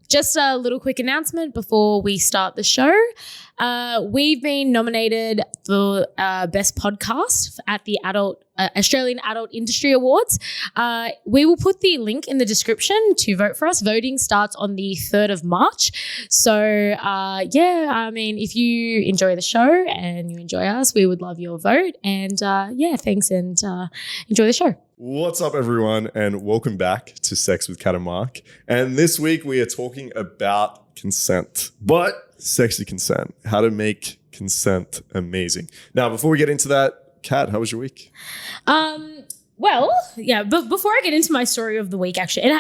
just a little quick announcement before we start the show. We've been nominated for Best Podcast at the Australian Adult Industry Awards. We will put the link in the description to vote for us. Voting starts on the 3rd of March. So, if you enjoy the show and you enjoy us, we would love your vote. And, thanks and enjoy the show. What's up, everyone, and welcome back to Sex with Kat and Mark. And this week we are talking about consent, but sexy consent, how to make consent amazing. Now, before we get into that, Kat, how was your week? But before I get into my story of the week, actually,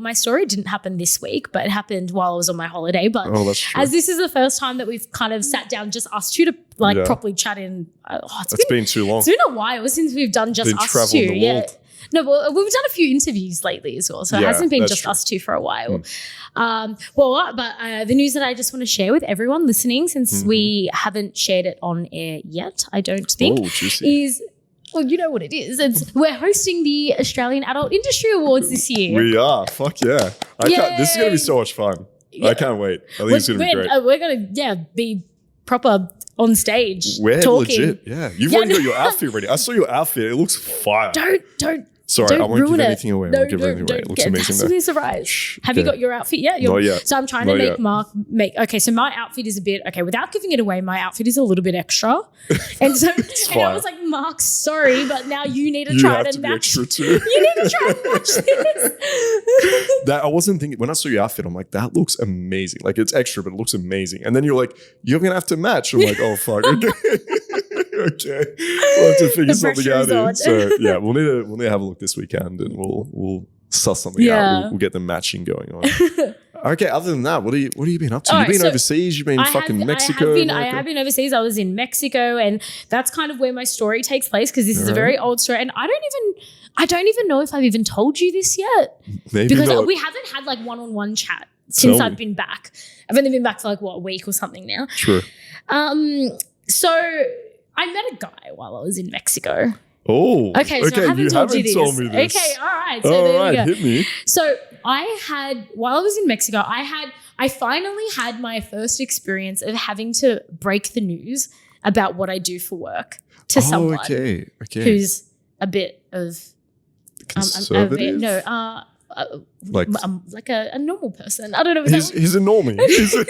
my story didn't happen this week, but it happened while I was on my holiday. But that's true. As this is the first time that we've kind of sat down, just us two to properly chat in. It's been too long. It's been a while since we've done just us two. Yeah. No, but we've done a few interviews lately as well, so it hasn't been just us two for a while. The news that I just want to share with everyone listening, since we haven't shared it on air yet, I don't think, is... Well, you know what it is. We're hosting the Australian Adult Industry Awards this year. We are. Fuck yeah. This is going to be so much fun. Yeah. I can't wait. I think it's going to be great. We're going to be proper on stage We're talking. Legit. Yeah. You've already got your outfit ready. I saw your outfit. It looks fire. Don't. Sorry, I won't give anything away. I won't give anything away. It looks amazing. That's a surprise. Have you got your outfit yet? Not yet. So I'm trying to make Mark okay, so my outfit is a bit, without giving it away, my outfit is a little bit extra. And so I was like, Mark, sorry, but now you need to try to match. Extra too. You need to try and match this. That I wasn't thinking, when I saw your outfit, I'm like, that looks amazing. Like, it's extra, but it looks amazing. And then you're like, you're going to have to match. I'm like, oh, fuck. Okay. Okay, we'll have to figure something out here. So yeah, we'll need to have a look this weekend, and we'll suss something out. We'll get the matching going on. Okay, other than that, what have you been up to? You've been overseas. You've been Mexico. I have been overseas. I was in Mexico, and that's kind of where my story takes place, because this is a very old story, and I don't even know if I've even told you this yet. Maybe because not. We haven't had one-on-one chat since I've been back. I've only been back for a week or something now. True. So I met a guy while I was in Mexico. Oh, okay. So I haven't told you this. Me this. Okay, all right. So there you go. Hit me. So while I was in Mexico, I finally had my first experience of having to break the news about what I do for work to someone who's a bit of conservative. Like a normal person. I don't know. He's a normie. He's a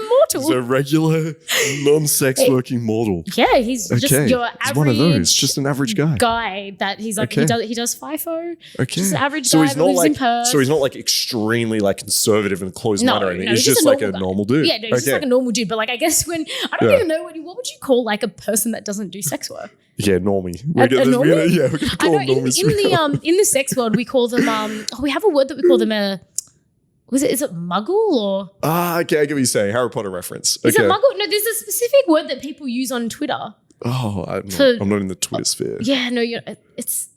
mortal. He's a regular, non-sex working mortal. Yeah, he's just your average. He's one of those. Just an average guy. That he's like he does FIFO. Okay. Just an average guy that lives in Perth. So he's not extremely conservative and closed-minded or anything. He's just like a normal dude. Yeah, he's just like a normal dude. But I guess I don't even know what would you call a person that doesn't do sex work? Yeah, normie. We're going to call them normies. In the sex world, we call them. We have a word that we call them is it muggle or? Okay, I get what you're saying. Harry Potter reference. Is it muggle? No, there's a specific word that people use on Twitter. Oh, I'm not in the Twitter sphere. Yeah, no, it's.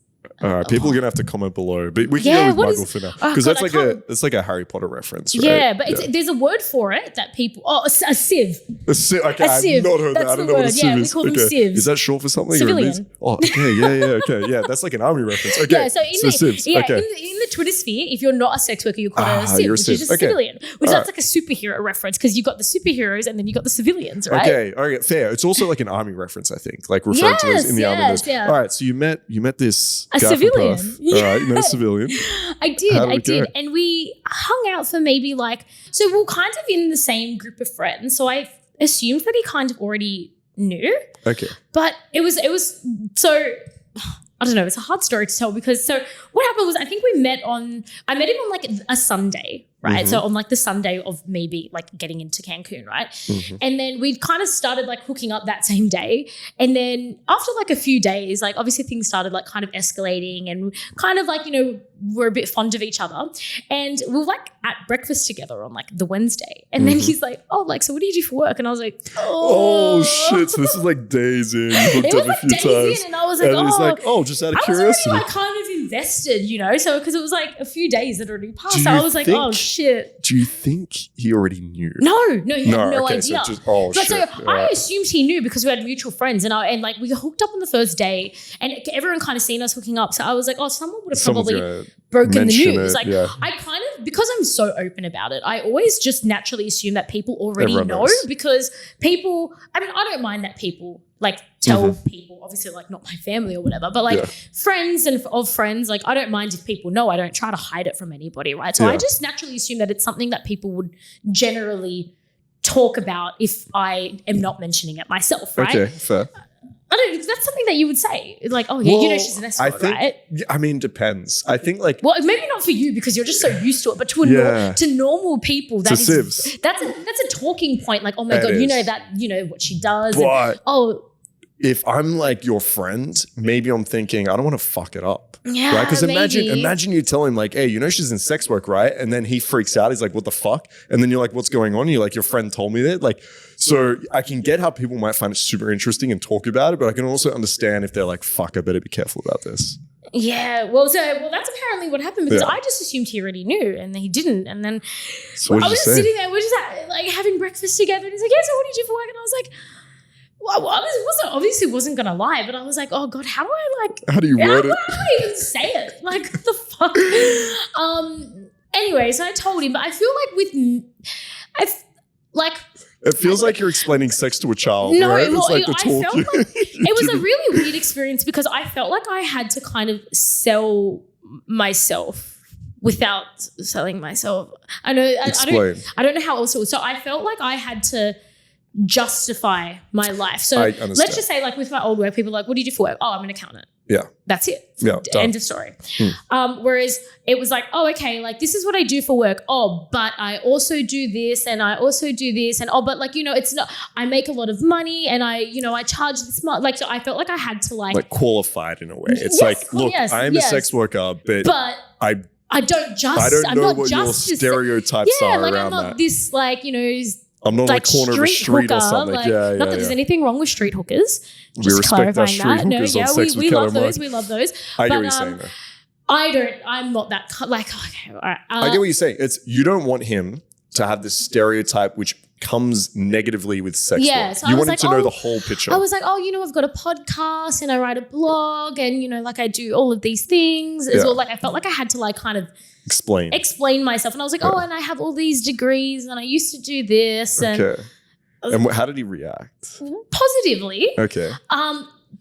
All right, people are gonna have to comment below, but we can go with muggle for now because that's like a Harry Potter reference, right? Yeah, but there's a word for it that people. Oh, a sieve. A sieve. Okay, I've not heard that. I don't know what a sieve is. We call them sieves. Is that short for something? Civilian. Okay, yeah. That's like an army reference. Okay, yeah. So sieves. Yeah, in the Twitter sphere, if you're not a sex worker, you're called a sieve, which is just a civilian. Which that's like a superhero reference because you've got the superheroes and then you've got the civilians, right? Okay, fair. It's also like an army reference, I think, like referring to those in the army. Yeah. All right, so you met this a guy civilian. From Perth. All right, you met a civilian. I did. And we hung out for maybe so we were kind of in the same group of friends. So I assumed that he kind of already knew. Okay. But it was so, I don't know, it's a hard story to tell because what happened was I think I met him on a Sunday, right? Mm-hmm. So on the Sunday of maybe getting into Cancun, right? Mm-hmm. And then we kind of started hooking up that same day. And then after a few days, obviously things started kind of escalating and kind of we're a bit fond of each other. And we were at breakfast together on the Wednesday. And then he's like, so what do you do for work? And I was like, oh shit. So this is days in. You hooked up a few times. And I was like, and he's like, just out of curiosity. I was already kind of invested, you know, so because it was like a few days that already passed. So I was like, oh shit. Do you think he already knew? No, he had no idea. So shit. So I assumed he knew because we had mutual friends and like we hooked up on the first day and everyone kind of seen us hooking up. So I was like, oh, someone would have probably broken the news. Like I kind of, because I'm so open about it, I always just naturally assume that people already know because people, I mean, I don't mind that people like tell people, obviously like not my family or whatever, but like friends and of friends, like I don't mind if people know. I don't try to hide it from anybody, right? So I just naturally assume that it's something that people would generally talk about if I am not mentioning it myself, right? Okay, fair. That's something that you would say. Like, oh, yeah, well, you know she's an escort, right? I mean, depends. I think like... Well, maybe not for you because you're just so used to it, but to normal people, that's a talking point. Like, oh my God, you know that, you know what she does. But if I'm like your friend, maybe I'm thinking, I don't want to fuck it up. Yeah, right? Because imagine you tell him like, hey, you know she's in sex work, right? And then he freaks out. He's like, what the fuck? And then you're like, what's going on? You're like, your friend told me that. Like, so I can get how people might find it super interesting and talk about it, but I can also understand if they're like, fuck, I better be careful about this. Yeah, well, that's apparently what happened because I just assumed he already knew and he didn't. And then I was just sitting there, we're just like having breakfast together. And he's like, yeah, so what do you do for work? And I was like, well, I obviously wasn't going to lie, but I was like, oh God, how do you word it? How do I even say it? Like, what the fuck? Anyway, so I told him, but I feel like it feels like you're explaining sex to a child. No, right? Well, it was a really weird experience because I felt like I had to kind of sell myself without selling myself. I know. I don't know how else it was. So I felt like I had to justify my life. So let's just say like with my old work, people are like, what do you do for work? Oh, I'm an accountant. Yeah. That's it. Yeah. End of story. Whereas it was like, oh, okay, like this is what I do for work. Oh, but I also do this and I also do this and but like, you know, it's not, I make a lot of money and I charge this much. Like, so I felt like I had to like qualified in a way. It's look, I'm a sex worker, but I don't know what your stereotypes are like around I'm not that. This like, you know, I'm not like corner of a street or something. Like, not that there's anything wrong with street hookers. We respect our street hookers on Sex we with love those. We love those. I get what you're saying though. I'm not that like, okay, all right. I get what you're saying. You don't want him to have this stereotype which comes negatively with sex work. So you want him to know the whole picture. I was like, oh, you know, I've got a podcast and I write a blog and, you know, like I do all of these things as well. Like I felt like I had to like kind of explain myself. And I was like, oh, and I have all these degrees and I used to do this. And how did he react? Positively. Okay.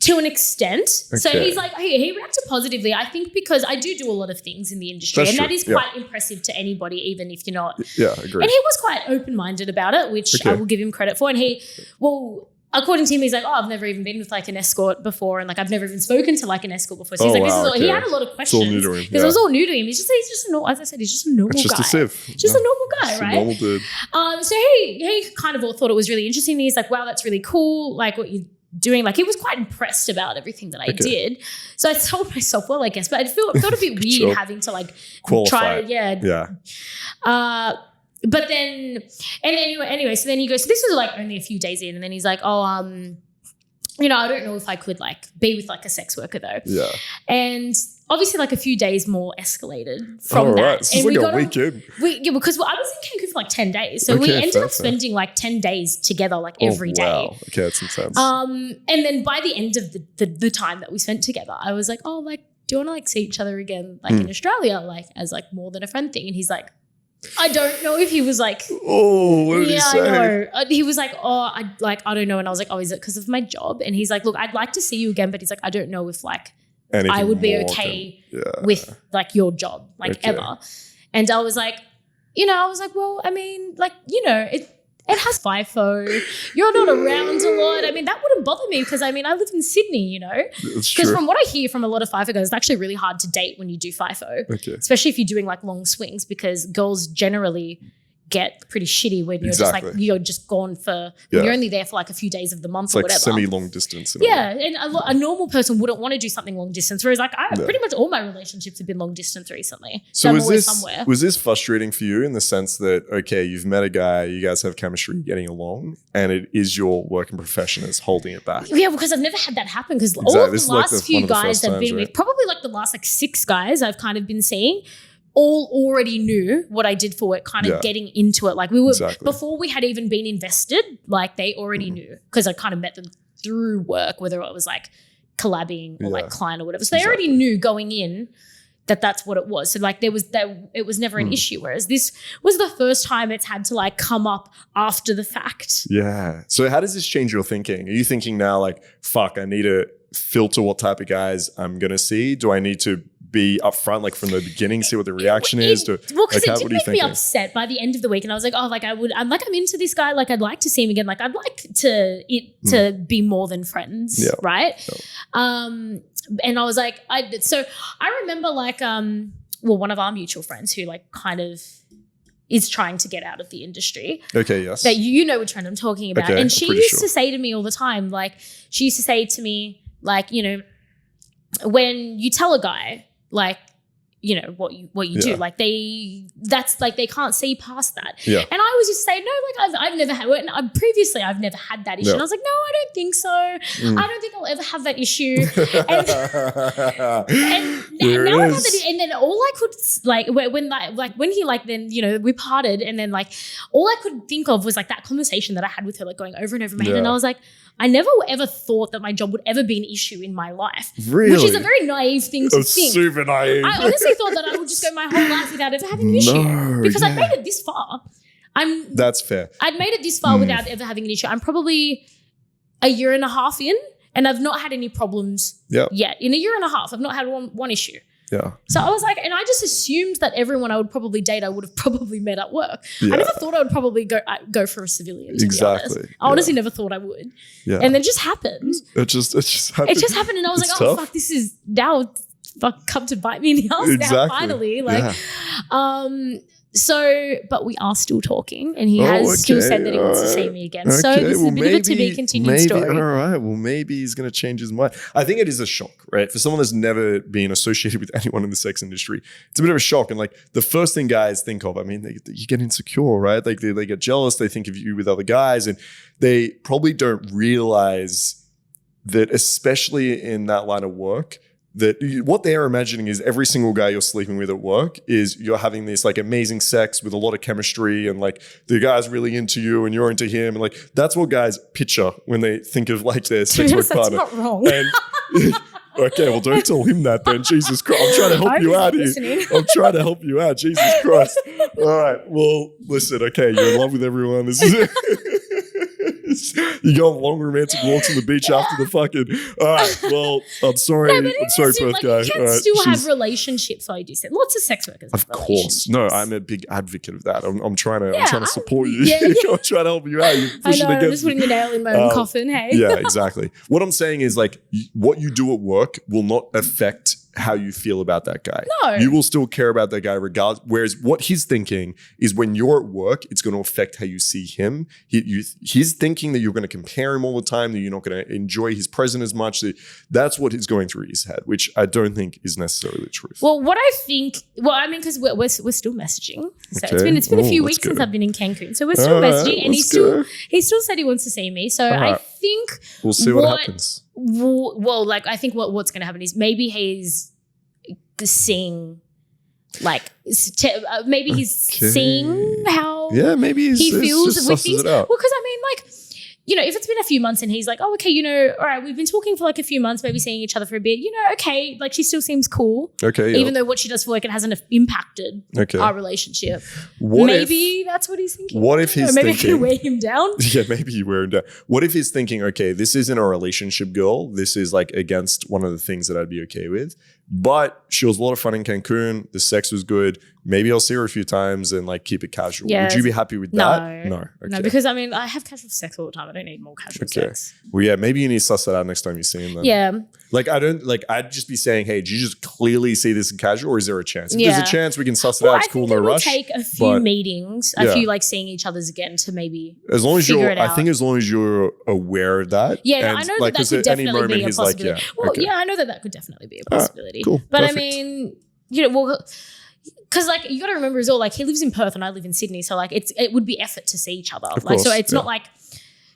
To an extent. Okay. So he's like, he reacted positively. I think because I do a lot of things in the industry that is quite impressive to anybody, even if you're not. Yeah, I agree. And he was quite open-minded about it, which I will give him credit for. And according to him, he's like, oh, I've never even been with like an escort before. And like, I've never even spoken to like an escort before. So he's like, he had a lot of questions. It's all new to him. Because it was all new to him. He's just a normal, as I said, he's just a normal guy. Just a sieve. Just a normal guy, right? A normal dude. So he kind of thought it was really interesting. He's like, wow, that's really cool. Like what you doing, like he was quite impressed about everything that I did. So I sold myself well, I guess, but it felt a bit weird having to like qualify. But then, and anyway, so then he goes, so this was like only a few days in, and then he's like, oh, you know, I don't know if I could like be with like a sex worker though. Yeah. And obviously like a few days more escalated from that. Right. This is like a weekend. Because I was in Cancun for like 10 days. So we ended up spending like 10 days together like every day. Wow. Okay, that's intense. And then by the end of the time that we spent together, I was like, oh, like, do you want to like see each other again like in Australia, like as like more than a friend thing? And he's like, I don't know if he was like, oh, what did he say? I know. He was like, oh, I don't know. And I was like, oh, is it because of my job? And he's like, look, I'd like to see you again, but he's like, I don't know if like I would be okay with like your job, like ever. And I was like, well, I mean, like, you know, it has FIFO. You're not around a lot. I mean, that wouldn't bother me because, I mean, I live in Sydney, you know. Because from what I hear from a lot of FIFO guys, it's actually really hard to date when you do FIFO. Okay. Especially if you're doing like long swings because girls generally get pretty shitty when you're Exactly. just like, you're just gone for, you're only there for like a few days of the month It's or like whatever. semi-long distance. Yeah, and a normal person wouldn't want to do something long distance, whereas like pretty much all my relationships have been long distance recently. So somewhere. was this frustrating for you in the sense that, okay, you've met a guy, you guys have chemistry, getting along, and it is your working profession that's holding it back? Yeah, because I've never had that happen, because all of the last few guys I've been with, probably like the last like 6 guys I've kind of been seeing, all already knew what I did for it, kind of getting into it. Like we were, before we had even been invested, like they already knew, because I kind of met them through work, whether it was like collabing or like client or whatever. So they already knew going in that that's what it was. So like it was never an issue. Whereas this was the first time it's had to like come up after the fact. Yeah. So how does this change your thinking? Are you thinking now like, fuck, I need to filter what type of guys I'm going to see? Do I need to be upfront, like from the beginning, see what the reation is? Because it did make me upset by the end of the week, and I was like, oh, like I'm into this guy, like I'd like to see him again, like I'd like to be more than friends, right? And I was like, so I remember like one of our mutual friends who like kind of is trying to get out of the industry. Okay, yes. That you know which friend I'm talking about. Okay, and she used to say to me all the time, like she used to say to me, like, you know, when you tell a guy, like, you know, what you do, like that's like they can't see past that. Yeah. And I was just saying, no, like I've never had, previously I've never had that issue. And I was like, no, I don't think so. I don't think I'll ever have that issue. And now I have that, and then all I could like when he like then, you know, we parted, and then like all I could think of was like that conversation that I had with her, like going over and over in my head. And I was like, I never ever thought that my job would ever be an issue in my life. Really? Which is a very naive thing to think. Super naive. I honestly thought that I would just go my whole life without ever having an issue. Because I've made it this far. That's fair. I'd made it this far without ever having an issue. I'm probably a year and a half in, and I've not had any problems yet. In a year and a half, I've not had one issue. Yeah. So I was like, and I just assumed that everyone I would probably date, I would have probably met at work. Yeah. I never thought I would probably go for a civilian. Exactly. I honestly never thought I would. Yeah. And then it just happened. It just happened. It just happened, and I was like, oh fuck, this is now come to bite me in the ass now. Finally, like, So, but we are still talking, and he has still said that he wants to see me again. Okay. So this is a bit of a to be continued story. All right. Well, maybe he's going to change his mind. I think it is a shock, right? For someone that's never been associated with anyone in the sex industry, it's a bit of a shock. And like the first thing guys think of, I mean, you get insecure, right? Like they get jealous. They think of you with other guys, and they probably don't realize that, especially in that line of work, that what they're imagining is every single guy you're sleeping with at work is you're having this like amazing sex with a lot of chemistry, and like the guy's really into you and you're into him, and like that's what guys picture when they think of like their sex work partner. That's not wrong. And okay, well, don't tell him that then. Jesus Christ, I'm trying to help you out here. I'm trying to help you out. Jesus Christ. All right. Well, listen. Okay, you're in love with everyone. This is it. You go on long romantic walks on the beach after the fucking. All right. Well, I'm sorry. I'm sorry, Perth guy. You can still have relationships, like you said. Lots of sex workers. Of course. No, I'm a big advocate of that. I'm trying to support you. I'm trying to help you out. You're pushing I'm just putting the nail in my own coffin. Hey. Yeah, exactly. What I'm saying is like what you do at work will not affect how you feel about that guy. No. You will still care about that guy regardless. Whereas what he's thinking is when you're at work, it's going to affect how you see him. He's thinking that you're going to compare him all the time, that you're not going to enjoy his presence as much. That's what is going through his head, which I don't think is necessarily the truth. Well, what I think, because we're still messaging. So it's been a few weeks since I've been in Cancun. So we're still messaging, and he still said he wants to see me. So I think we'll see what happens. Well, like I think what's going to happen is maybe he's seeing, like, maybe he's seeing how maybe he feels with things. Well, because I mean, like, you know, if it's been a few months and he's like, oh, okay, you know, all right, we've been talking for like a few months, maybe seeing each other for a bit, you know, okay, like she still seems cool. Okay. Yeah. Even though what she does for work, it hasn't impacted our relationship. Maybe that's what he's thinking. What if he's thinking, maybe I can wear him down? Yeah, maybe you wear him down. What if he's thinking, okay, this isn't a relationship girl. This is like against one of the things that I'd be okay with. But she was a lot of fun in Cancun. The sex was good. Maybe I'll see her a few times and like keep it casual. Yes. Would you be happy with that? No. Okay. No, because I mean, I have casual sex all the time. I don't need more casual sex. Well, yeah, maybe you need to suss that out next time you see him then. Yeah. Like I'd just be saying, hey, do you just clearly see this as casual, or is there a chance? If there's a chance, we can suss it out. It's cool, no rush. I think it will take a few meetings, a few like seeing each other's again to maybe figure it out. I think as long as you're aware of that. Yeah, I know that could definitely be a possibility. I know that could definitely be a possibility. Cool. But Perfect. I mean, because like you got to remember as well, like he lives in Perth and I live in Sydney, so like it would be effort to see each other. So it's not like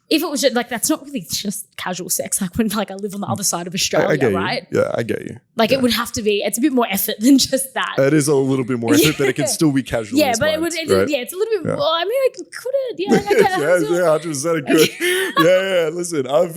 if it was just, like that's not really just casual sex. Like when like I live on the other side of Australia, right? Yeah, I get you. Like it would have to be. It's a bit more effort than just that. It is a little bit more effort, but it can still be casual. Yeah, but it would. It's a little bit. Well, I mean, I could it. Yeah, like 100% good. Yeah. Listen, I've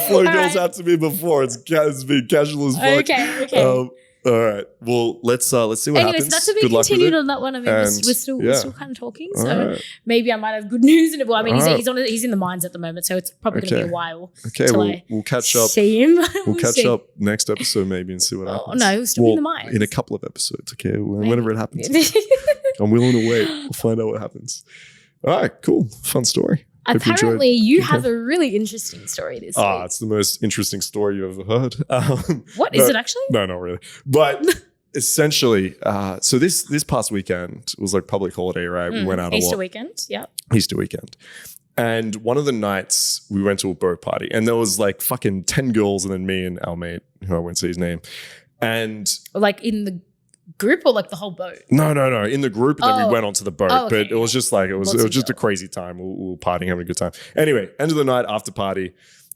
flown girls out to me before. It's been casual as fuck. Okay. All right. Well, let's see what happens. Anyways, that's to be continued on that one. I mean, we're still kind of talking, so maybe I might have good news. Well, I mean, he's in the mines at the moment, so it's probably going to be a while. Okay, we'll catch up. See him. We'll catch up next episode maybe and see what happens. Oh no, he'll still be in the mines in a couple of episodes. Okay, whenever it happens, I'm willing to wait. We'll find out what happens. All right, cool, fun story. Apparently, you have a really interesting story this week. It's the most interesting story you've ever heard. What is it actually? No, not really. But essentially, so this past weekend was like public holiday, right? We went out Easter weekend, yeah. Easter weekend. And one of the nights we went to a boat party and there was like fucking 10 girls and then me and our mate, who I won't say his name. And like in the group or like the whole boat? No. In the group, and then we went onto the boat. Okay. But it was just like it was just a crazy time. We were partying, having a good time. Anyway, end of the night, after party,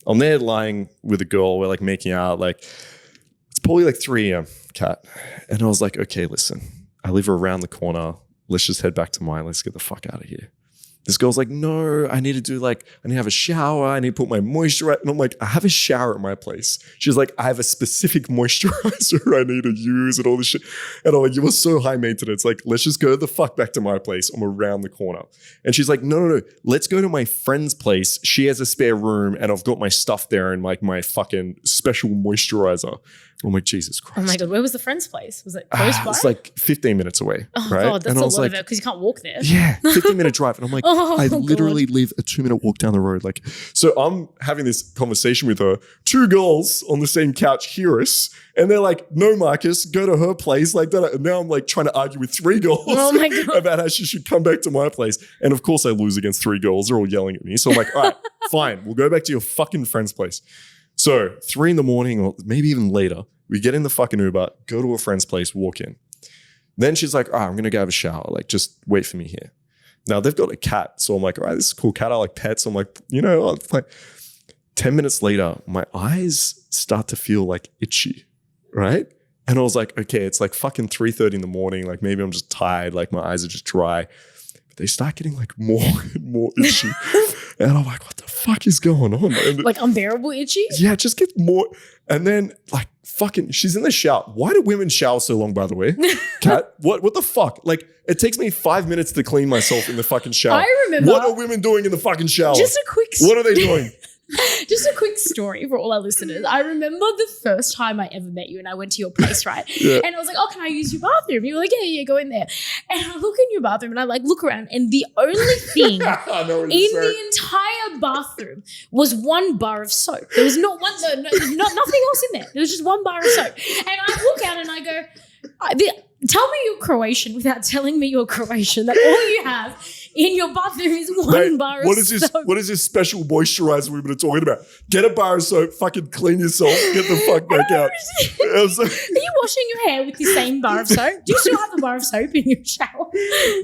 I'm there lying with a girl. We're like making out. Like it's probably like 3 a.m. Kat, and I was like, okay, listen, I live around the corner. Let's just head back to mine. Let's get the fuck out of here. This girl's like, no, I need to have a shower. I need to put my moisturizer. And I'm like, I have a shower at my place. She's like, I have a specific moisturizer I need to use and all this shit. And I'm like, you were so high maintenance. Like, let's just go the fuck back to my place. I'm around the corner. And she's like, no. Let's go to my friend's place. She has a spare room and I've got my stuff there and like my fucking special moisturizer. I'm like, Jesus Christ. Oh my God. Where was the friend's place? Was it close by? It's like 15 minutes away. Oh right? God, that's a lot of it because you can't walk there. Yeah, 15-minute drive. And I'm like, I literally live a 2-minute walk down the road. Like, so I'm having this conversation with her. 2 girls on the same couch hear us. And they're like, no, Marcus, go to her place. Like that. And now I'm like trying to argue with 3 girls about how she should come back to my place. And of course I lose against 3 girls. They're all yelling at me. So I'm like, all right, fine. We'll go back to your fucking friend's place. So 3 a.m, or maybe even later, we get in the fucking Uber, go to a friend's place, walk in. Then she's like, all right, I'm going to go have a shower. Like, just wait for me here. Now, they've got a cat. So I'm like, all right, this is a cool cat. I like pets. I'm like, like 10 minutes later, my eyes start to feel like itchy, right? And I was like, okay, it's like fucking 3:30 in the morning. Like maybe I'm just tired. Like my eyes are just dry. But they start getting like more and more itchy. And I'm like, what the fuck is going on? And like unbearable itchy? Yeah, it just gets more. And then like fucking, she's in the shower. Why do women shower so long, by the way? Kat, what the fuck? Like it takes me 5 minutes to clean myself in the fucking shower. I remember. What are women doing in the fucking shower? Just a quick. What are they doing? Just a quick story for all our listeners. I remember the first time I ever met you and I went to your place, right? Yeah. And I was like, oh, can I use your bathroom? You were like, yeah, go in there. And I look in your bathroom and I like look around and the only thing in the entire bathroom was 1 bar of soap. There was not one, nothing else in there. There was just 1 bar of soap. And I look out and I go, tell me you're Croatian without telling me you're Croatian, that all you have in your bathroom is 1 bar of soap. What is this special moisturizer we've been talking about? Get a bar of soap, fucking clean yourself, get the fuck back out. Are you washing your hair with the same bar of soap? Do you still have the bar of soap in your shower?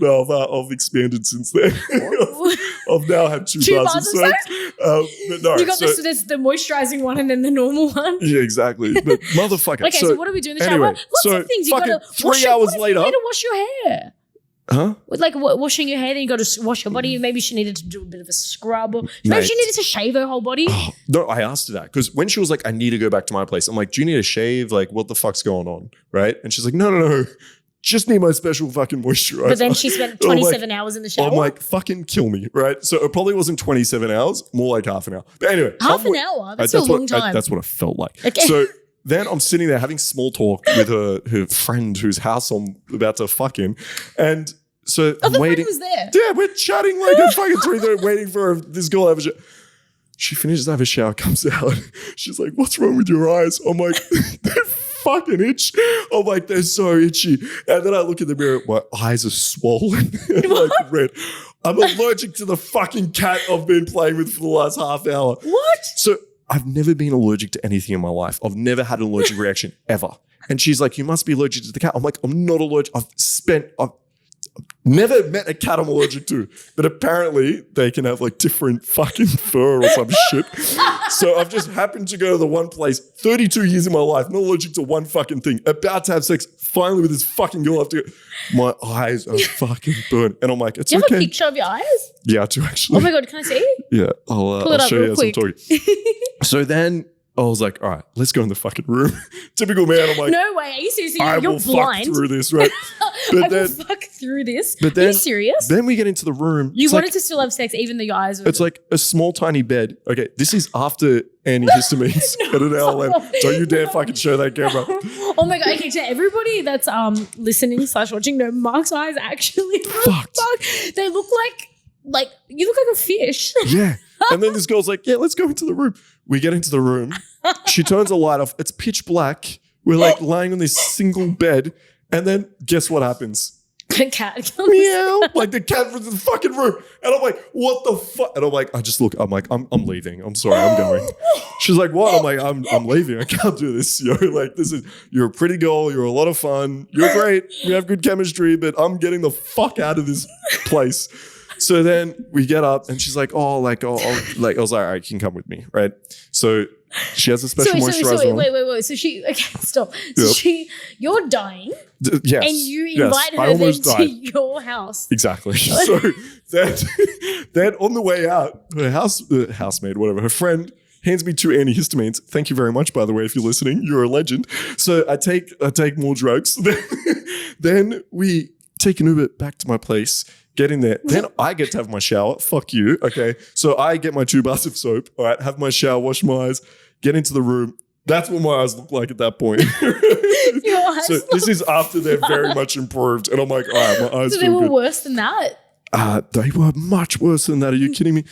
No, I've expanded since then. I've now had 2 bars of soap. But no, you got the moisturizing one and then the normal one? Yeah, exactly. But motherfucker. Okay, so what do we do in the shower? Anyway, Lots of things. You got to 3 hours later. You need to wash your hair. Huh? With like washing your hair, then you got to wash your body. Maybe she needed to do a bit of a scrub. Or maybe she needed to shave her whole body. No, I asked her that because when she was like, I need to go back to my place. I'm like, do you need a shave? Like, what the fuck's going on? Right? And she's like, no. Just need my special fucking moisturizer. But then she spent 27 hours in the shower. I'm like, fucking kill me, right? So it probably wasn't 27 hours, more like half an hour. But anyway. Half an hour? That's a long time. That's what it felt like. Okay. So then I'm sitting there having small talk with her friend whose house I'm about to fuck in. And so I'm waiting. Was there. Yeah, we're chatting like at fucking 3:30, waiting for this girl to have a shower. She finishes to have a shower, comes out. She's like, what's wrong with your eyes? I'm like, they're fucking itch. I'm like, they're so itchy. And then I look in the mirror, my eyes are swollen and like red. I'm allergic to the fucking cat I've been playing with for the last half hour. What? So I've never been allergic to anything in my life. I've never had an allergic reaction ever. And she's like, you must be allergic to the cat. I'm like, I'm not allergic. I've never met a cat I'm allergic to. But apparently they can have like different fucking fur or some shit. So I've just happened to go to the one place, 32 years in my life, not allergic to one fucking thing, about to have sex, finally with this fucking girl I have to go, my eyes are fucking burned. And I'm like, it's do you okay. have a picture of your eyes? Yeah, I do actually. Oh my God, can I see? Yeah, I'll show you as I'm talking. So then I was like, all right, let's go in the fucking room. Typical man. I'm like, no way. Are you serious? I You're will blind. fuck through this, right? I will fuck through this. But then, are you serious? Then we get into the room. You wanted to still have sex even though your eyes were... It's like a small, tiny bed. Okay, this is after antihistamines at an hour later. Don't you dare fucking show that camera. Oh my God. Okay, to everybody that's listening / watching, no, Mark's eyes actually fucked. They look like you look like a fish. Yeah. And then this girl's like, yeah, let's go into the room. We get into the room. She turns the light off. It's pitch black. We're like lying on this single bed. And then guess what happens? The cat comes. Meow. Like the cat from the fucking room. And I'm like, what the fuck? And I'm like, I just look, I'm like, I'm leaving. I'm sorry, I'm going. She's like, what? I'm like, I'm leaving. I can't do this. Like, you're a pretty girl. You're a lot of fun. You're great. We have good chemistry, but I'm getting the fuck out of this place. So then we get up and she's like, I was like, all right, you can come with me, right? So she has a special moisturizer on. Wait. So she, okay, stop. So you're dying. Yes. And you invite her then to your house. Exactly. So then on the way out, her housemaid, whatever, her friend hands me 2 antihistamines. Thank you very much, by the way, if you're listening. You're a legend. So I take more drugs. Then we take an Uber back to my place. Get in there. Then I get to have my shower. Fuck you. Okay. So I get my 2 bars of soap. All right. Have my shower, wash my eyes, get into the room. That's what my eyes look like at that point. So this is after they're very much improved. And I'm like, all right, my eyes so feel they were good. worse than that? They were much worse than that. Are you kidding me?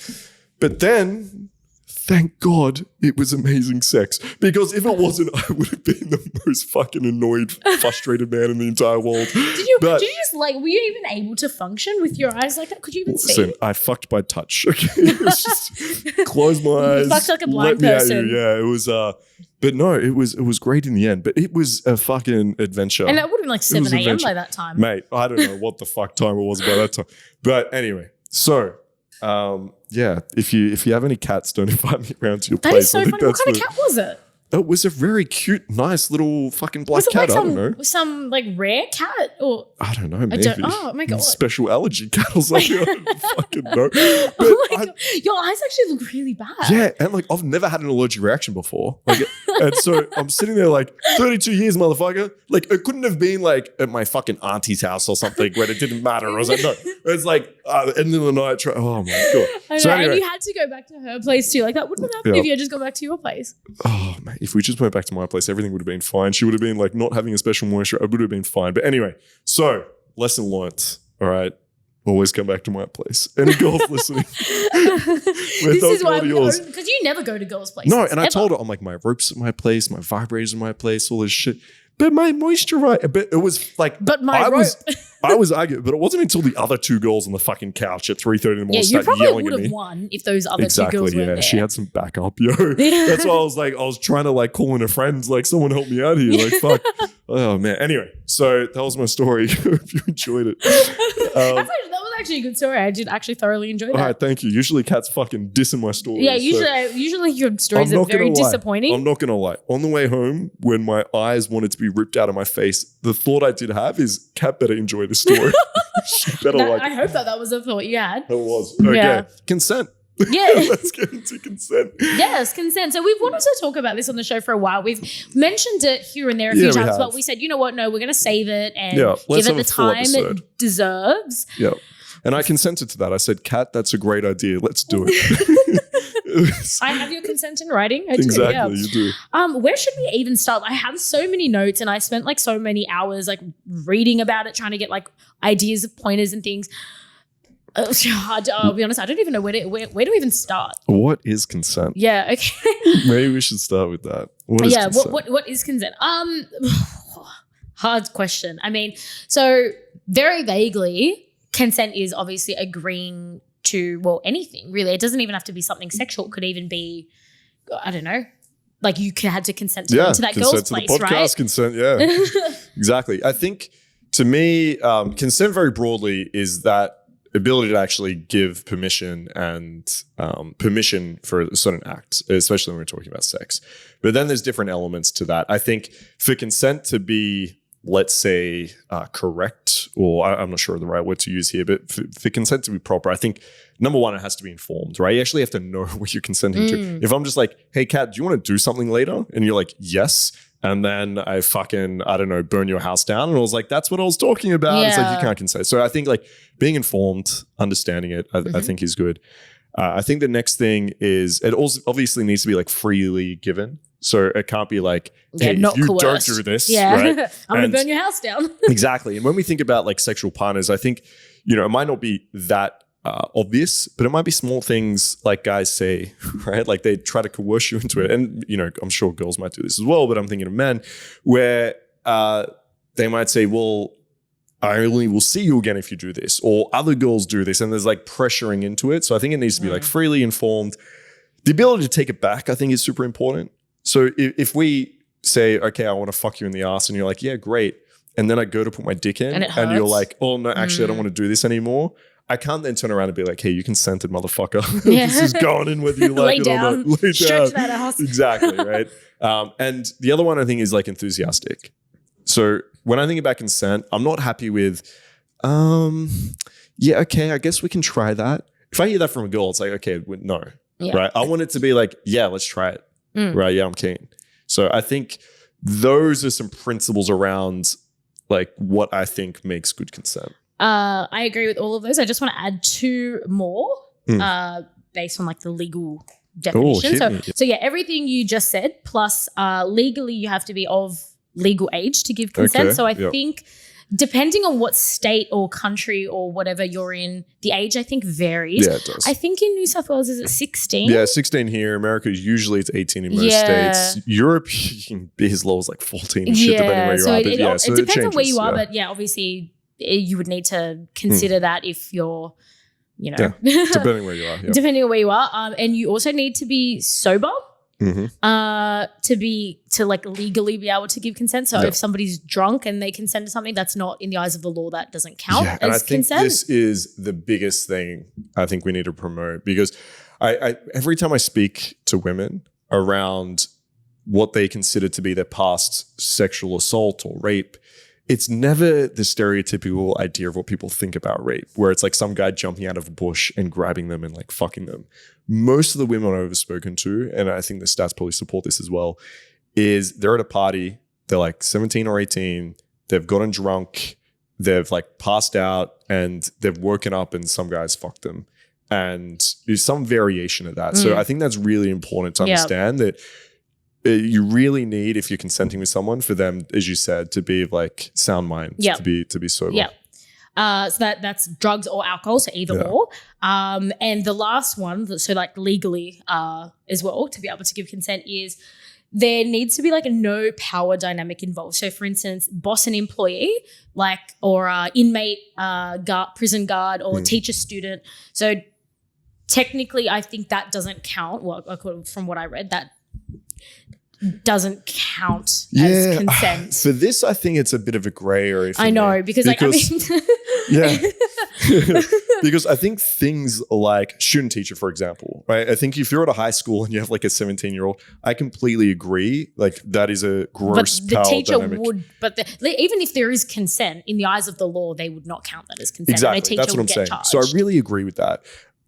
But then, thank God it was amazing sex. Because if it wasn't, I would have been the most fucking annoyed, frustrated man in the entire world. Did you just like, were you even able to function with your eyes like that? Could you even see? Listen, I fucked by touch. Okay. It was just close my eyes. You fucked like a blind person. Yeah, it was, but no, it was great in the end. But it was a fucking adventure. And it would have been like 7 a.m. by that time. Mate, I don't know what the fuck time it was by that time. But anyway, so... yeah, if you have any cats, don't invite me around to your place. That is so funny. What kind of cat was it? It was a very cute, nice little fucking black cat. Like I don't know. Some like rare cat or I don't know. Maybe. Oh my God. Special allergy cat or something. I don't fucking know. But oh my God. Your eyes actually look really bad. Yeah, and like I've never had an allergic reaction before. Like, and so I'm sitting there like 32 years, motherfucker. Like it couldn't have been like at my fucking auntie's house or something where it didn't matter. I was like, no, it's like end of the night. Oh my God. So anyway, and you had to go back to her place too. Like that wouldn't have happened if you had just gone back to your place. Oh man, if we just went back to my place, everything would have been fine. She would have been like not having a special moisture. It would have been fine. But anyway, so lesson learnt. All right. Always come back to my place. Any girls listening? This is why because you never go to girls' places. No, and I told her, I'm like, my rope's at my place, my vibrator's at my place, all this shit. But my moisturizer, but it was like, I was arguing, but it wasn't until the other 2 girls on the fucking couch at 3:30 in the morning started yelling at me. You probably would have won if those other 2 girls were there. She had some backup, yo. That's why I was trying to like call in her friends, like someone help me out here. Like, fuck. Oh man. Anyway, so that was my story. Hope you enjoyed it. That was actually a good story. I did actually thoroughly enjoy that. All right, thank you. Usually cats fucking dissing my stories. Yeah, usually your stories are very disappointing. I'm not going to lie. On the way home, when my eyes wanted to be ripped out of my face, the thought I did have is, Kat better enjoy the story. She better like it. I hope that was a thought you had. It was. Okay. Yeah. Consent. Yeah. Let's get into consent. Yes, consent. So we've wanted to talk about this on the show for a while. We've mentioned it here and there a few times, but we said, you know what? No, we're going to save it and give it the time it deserves. Yeah. And I consented to that. I said, Kat, that's a great idea. Let's do it. I have your consent in writing. I exactly, you do. Where should we even start? I have so many notes and I spent like so many hours like reading about it, trying to get like ideas of pointers and things. I'll be honest, I don't even know where to even start. What is consent? Yeah, okay. Maybe we should start with that. What is consent? What is consent? Hard question. I mean, so very vaguely, consent is obviously agreeing to, well, anything really. It doesn't even have to be something sexual. It could even be, I don't know, like you had to consent to go to that girl's place, the podcast, right? Consent, yeah. Exactly. I think to me, consent very broadly is that ability to actually give permission and permission for a certain act, especially when we're talking about sex. But then there's different elements to that. I think for consent to be, let's say, correct, or I'm not sure the right word to use here, but for consent to be proper, I think number one, it has to be informed, right? You actually have to know what you're consenting to. If I'm just like, hey, Kat, do you want to do something later? And you're like, yes. And then I fucking, I don't know, burn your house down. And I was like, that's what I was talking about. Yeah. It's like, you can't consent. So I think like being informed, understanding it, I think is good. I think the next thing is it also obviously needs to be like freely given. So it can't be like, hey, not you coerced. don't do this. Yeah. Right? I'm going to burn your house down. Exactly. And when we think about like sexual partners, I think, you know, it might not be that obvious, but it might be small things like guys say, right? Like they try to coerce you into it. And, you know, I'm sure girls might do this as well, but I'm thinking of men where they might say, well, I only will see you again if you do this, or other girls do this. And there's like pressuring into it. So I think it needs to be like freely informed. The ability to take it back, I think, is super important. So if we say, okay, I want to fuck you in the ass, and you're like, yeah, great. And then I go to put my dick in and you're like, oh no, actually I don't want to do this anymore. I can't then turn around and be like, hey, you consented, motherfucker. Yeah. This is going in whether you like it or not. Lay Stretch down. that ass. Exactly, right? And the other one I think is like enthusiastic. So when I think about consent, I'm not happy with, yeah, okay, I guess we can try that. If I hear that from a girl, it's like, okay, no, right? I want it to be like, yeah, let's try it, right? Yeah, I'm keen. So I think those are some principles around like what I think makes good consent. I agree with all of those. I just want to add two more based on like the legal definition. So yeah, everything you just said, plus legally you have to be of legal age to give consent. Okay. So I think depending on what state or country or whatever you're in, the age I think varies. Yeah, it does. I think in New South Wales, is it 16? Yeah, 16 here. America, usually it's 18 in most states. Europe, you can be as low as like 14 and shit, depending where you are. It depends on where you are, but yeah, obviously you would need to consider that if you're, you know. Yeah, depending where you are. Yeah. Depending on where you are. And you also need to be sober. To like legally be able to give consent. So if somebody's drunk and they consent to something, that's not, in the eyes of the law, that doesn't count as consent. And I think this is the biggest thing I think we need to promote, because I every time I speak to women around what they consider to be their past sexual assault or rape, it's never the stereotypical idea of what people think about rape, where it's like some guy jumping out of a bush and grabbing them and like fucking them. Most of the women I've ever spoken to, and I think the stats probably support this as well, is they're at a party, they're like 17 or 18, they've gotten drunk, they've like passed out, and they've woken up and some guys fucked them. And there's some variation of that. So I think that's really important to understand that you really need, if you're consenting with someone, for them, as you said, to be like sound mind, to be sober. Yeah. So that's drugs or alcohol, so either or. And the last one, so like legally as well, to be able to give consent, is there needs to be like no power dynamic involved. So for instance, boss and employee, like, or inmate, prison guard, or teacher student. So technically I think that doesn't count. Well, from what I read, that doesn't count as consent. For this, I think it's a bit of a grey area. I know, because like, I mean, yeah, because I think things like student teacher, for example, right? I think if you're at a high school and you have like a 17-year-old, I completely agree. Like that is a gross power dynamic. Even if there is consent, in the eyes of the law, they would not count that as consent. Exactly, and a teacher that's what I'm saying. Charged. So I really agree with that.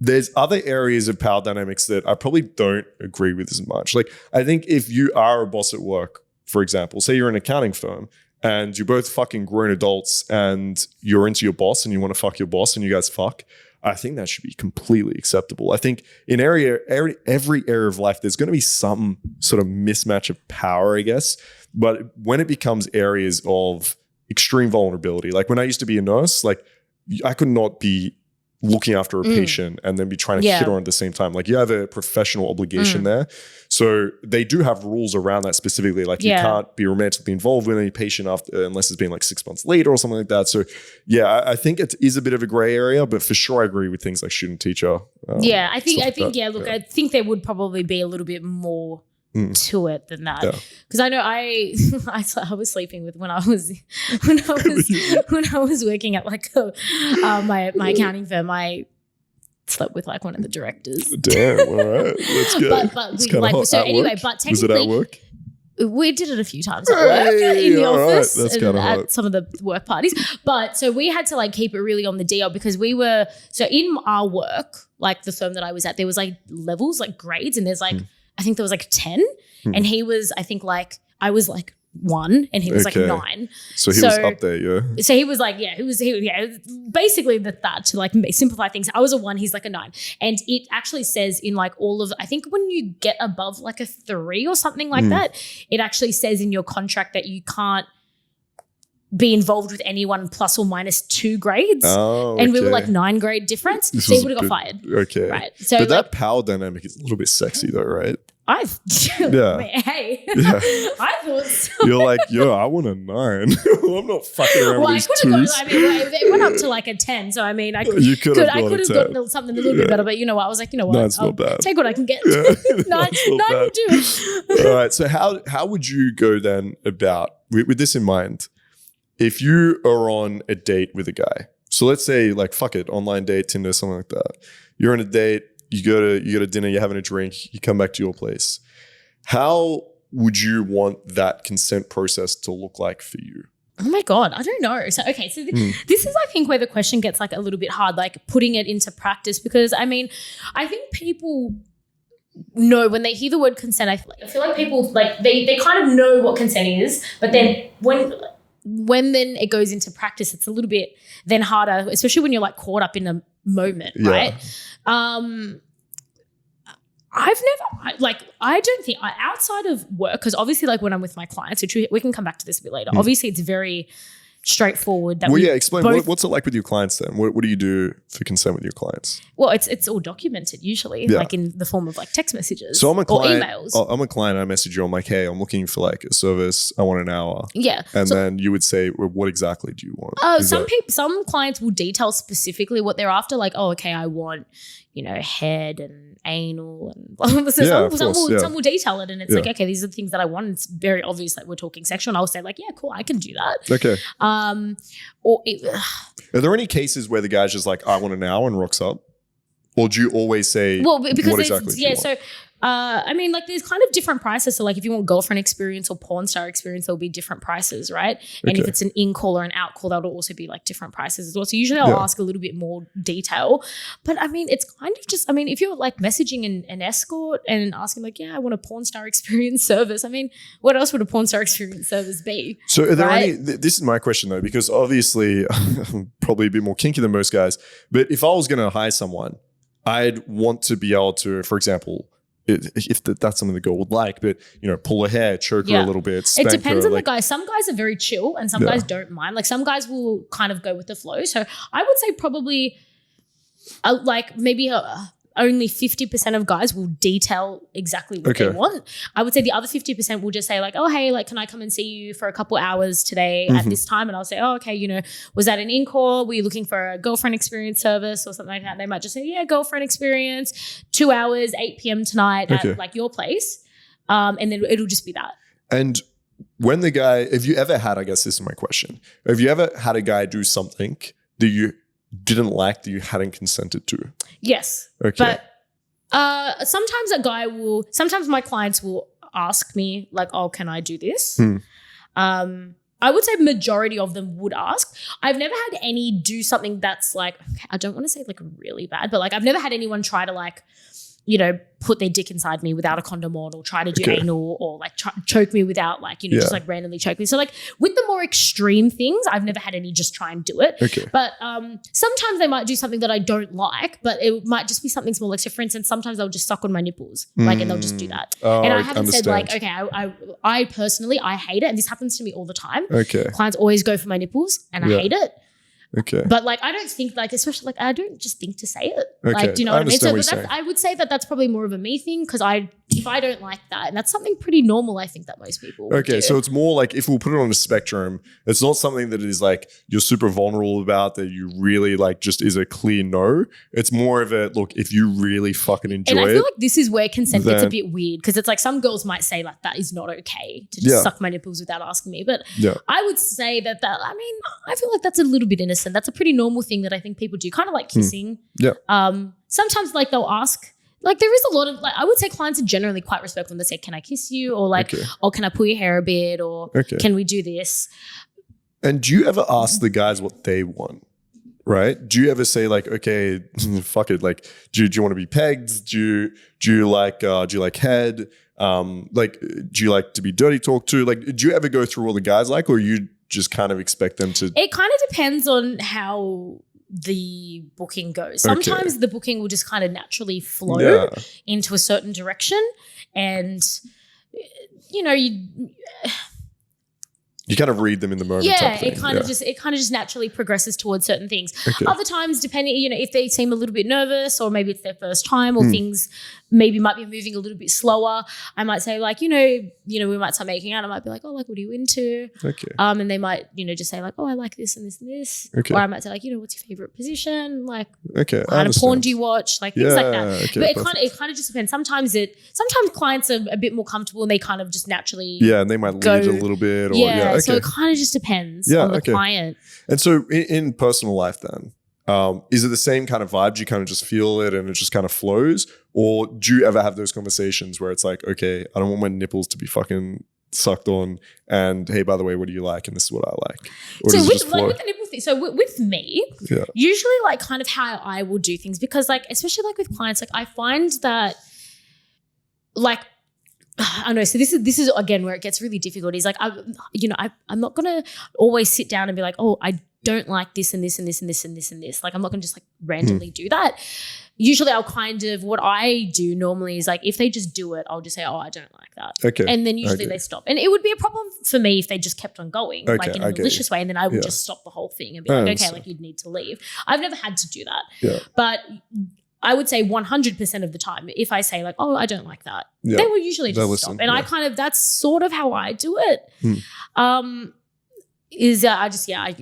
There's other areas of power dynamics that I probably don't agree with as much. Like, I think if you are a boss at work, for example, say you're an accounting firm and you're both fucking grown adults and you're into your boss and you want to fuck your boss and you guys fuck, I think that should be completely acceptable. I think in every area of life, there's going to be some sort of mismatch of power, I guess. But when it becomes areas of extreme vulnerability, like when I used to be a nurse, like I could not be looking after a patient and then be trying to hit her at the same time. Like you have a professional obligation there. So they do have rules around that specifically. Like you can't be romantically involved with any patient after, unless it's been like 6 months later or something like that. So yeah, I think it is a bit of a gray area, but for sure I agree with things like student teacher. I think there would probably be a little bit more to it than that, because I know I was sleeping with when I was working at like my accounting firm. I slept with like one of the directors. Damn, all right, that's good. But we, like, so anyway, but technically, was it at work? We did it a few times at work in the office and at some of the work parties. But so we had to like keep it really on the DL because we were, so in our work, like the firm that I was at, there was like levels, like grades, and there's like, I think there was like 10 and he was, I think like, I was like 1 and he was like 9. So he was up there, yeah. So he was like, basically that to like simplify things. I was a 1, he's like a 9. And it actually says in like all of, I think when you get above like a 3 or something like that, it actually says in your contract that you can't be involved with anyone plus or minus 2 grades. Oh, okay. And we were like 9 grade difference. So he would have got fired. Okay. Right. So but that power dynamic is a little bit sexy though, right? I thought so. You're like, I want a 9. I'm not fucking around with these 2s. It went up to like a 10. So I mean, I could have gotten something a little bit better. But you know what? I was like, Nine's not bad. Take what I can get. 9 will do. All right. So how would you go then about, with this in mind, if you are on a date with a guy? So let's say like, fuck it, online date, Tinder, something like that. You're on a date. You go to dinner, you're having a drink, you come back to your place. How would you want that consent process to look like for you? Oh my God, I don't know. So, okay, so this is, I think, where the question gets like a little bit hard, like putting it into practice, because I mean, I think people know when they hear the word consent, I feel like people like they kind of know what consent is, but then when then it goes into practice, it's a little bit then harder, especially when you're like caught up in a moment, right? I don't think outside of work, because obviously like when I'm with my clients, which we can come back to this a bit later, obviously it's very straightforward. That explain what's it like with your clients then? What do you do for consent with your clients? Well, it's all documented usually, like in the form of like text messages so I'm a client, or emails. I'm a client, I message you, I'm like, hey, I'm looking for like a service, I want an hour. Yeah. And then you would say, well, what exactly do you want? Some clients will detail specifically what they're after, like, oh, okay, I want, head and anal and blah, blah, blah. So some will detail it, and it's like, okay, these are the things that I want. It's very obvious that we're talking sexual, and I'll say like, yeah, cool, I can do that. Okay. Are there any cases where the guy's just like, I want an hour and rocks up? Or do you always say, what exactly do you want? So I mean, like there's kind of different prices. So like if you want girlfriend experience or porn star experience, there'll be different prices, right? And if it's an in-call or an out-call, that'll also be like different prices as well. So usually I'll ask a little bit more detail. But I mean, it's kind of just, if you're like messaging an escort and asking like, yeah, I want a porn star experience service. I mean, what else would a porn star experience service be? So are there any, this is my question though, because obviously I'm probably a bit more kinky than most guys, but if I was going to hire someone, I'd want to be able to, for example, if that's something the girl would like, but pull her hair, choke her a little bit, spank her. It depends on the guy. Some guys are very chill and some guys don't mind. Like some guys will kind of go with the flow. So I would say probably only 50% of guys will detail exactly what they want. I would say the other 50% will just say like, oh, hey, like, can I come and see you for a couple hours today at this time? And I'll say, oh, okay, was that an in-call? Were you looking for a girlfriend experience service or something like that? And they might just say, yeah, girlfriend experience, 2 hours, 8 p.m. tonight at like your place. And then it'll just be that. And when the guy, have you ever had, I guess this is my question, have you ever had a guy do something that you didn't like that you hadn't consented to? Yes. Okay. But sometimes my clients will ask me like, oh, can I do this? I would say majority of them would ask. I've never had any do something that's like, I don't want to say like really bad, but like I've never had anyone try to like, put their dick inside me without a condom on, or try to do anal, or like choke me without like, just like randomly choke me. So like with the more extreme things, I've never had any just try and do it. Okay. But sometimes they might do something that I don't like, but it might just be something small. Like so for instance, sometimes they'll just suck on my nipples, like, and they'll just do that. Oh, and I haven't said like, okay, I personally, I hate it. And this happens to me all the time. Okay. Clients always go for my nipples and I hate it. Okay. But like, I don't think like, especially like, I don't just think to say it. Okay. Like, do you know what I mean? So understand what you're I would say that that's probably more of a me thing because if I don't like that, and that's something pretty normal, I think that most people would Okay, do. so it's more like if we'll put it on a spectrum, it's not something that is like you're super vulnerable about that you really like just is a clear no. It's more of a look, if you really fucking enjoy it. And I feel like this is where consent gets a then- bit weird because it's like some girls might say like that is not okay to just suck my nipples without asking me. But I would say that I mean, I feel like that's a little bit innocent. That's a pretty normal thing that I think people do, kind of like kissing. Yeah. Sometimes like they'll ask, like there is a lot of like, I would say clients are generally quite respectful when they say, can I kiss you? Or like, oh, can I pull your hair a bit? Or can we do this? And do you ever ask the guys what they want? Right? Do you ever say like, okay, fuck it. Like, do you want to be pegged? Do you like head? Like, do you like to be dirty talked to? Like, do you ever go through all the guys like, or you just kind of expect them to? It kind of depends on how the booking goes. Sometimes the booking will just kind of naturally flow into a certain direction, and you know, you kind of read them in the moment. Yeah, it kind of just naturally progresses towards certain things. Okay. Other times, depending, you know, if they seem a little bit nervous or maybe it's their first time or things maybe might be moving a little bit slower, I might say like, you know, we might start making out. I might be like, oh, like, what are you into? Okay. And they might, you know, just say like, oh, I like this and this and this. Okay. Or I might say like, you know, what's your favorite position? Like, okay, what kind of porn do you watch? Like things like that. Okay, but it kind of just depends. Sometimes clients are a bit more comfortable and they kind of just naturally and they might lead a little bit. Or, so it kind of just depends on the client. And so in personal life then, is it the same kind of vibe? Do you kind of just feel it and it just kind of flows? Or do you ever have those conversations where it's like, okay, I don't want my nipples to be fucking sucked on, and hey, by the way, what do you like? And this is what I like. Or so does it just with flow? the nipple thing, so with me, usually like kind of how I will do things, because like especially like with clients, like I find that like I don't know. So this is again where it gets really difficult. Is like I'm not gonna always sit down and be like, oh, I don't like this and this and this and this and this and this. Like I'm not gonna just like randomly do that. Usually I'll kind of, what I do normally is like if they just do it, I'll just say, oh, I don't like that. Okay. And then usually they stop. And it would be a problem for me if they just kept on going like in a malicious way, and then I would just stop the whole thing and be like, okay, like you'd need to leave. I've never had to do that. Yeah. But I would say 100% of the time, if I say like, oh, I don't like that, they will usually just stop. And I kind of, that's sort of how I do it. I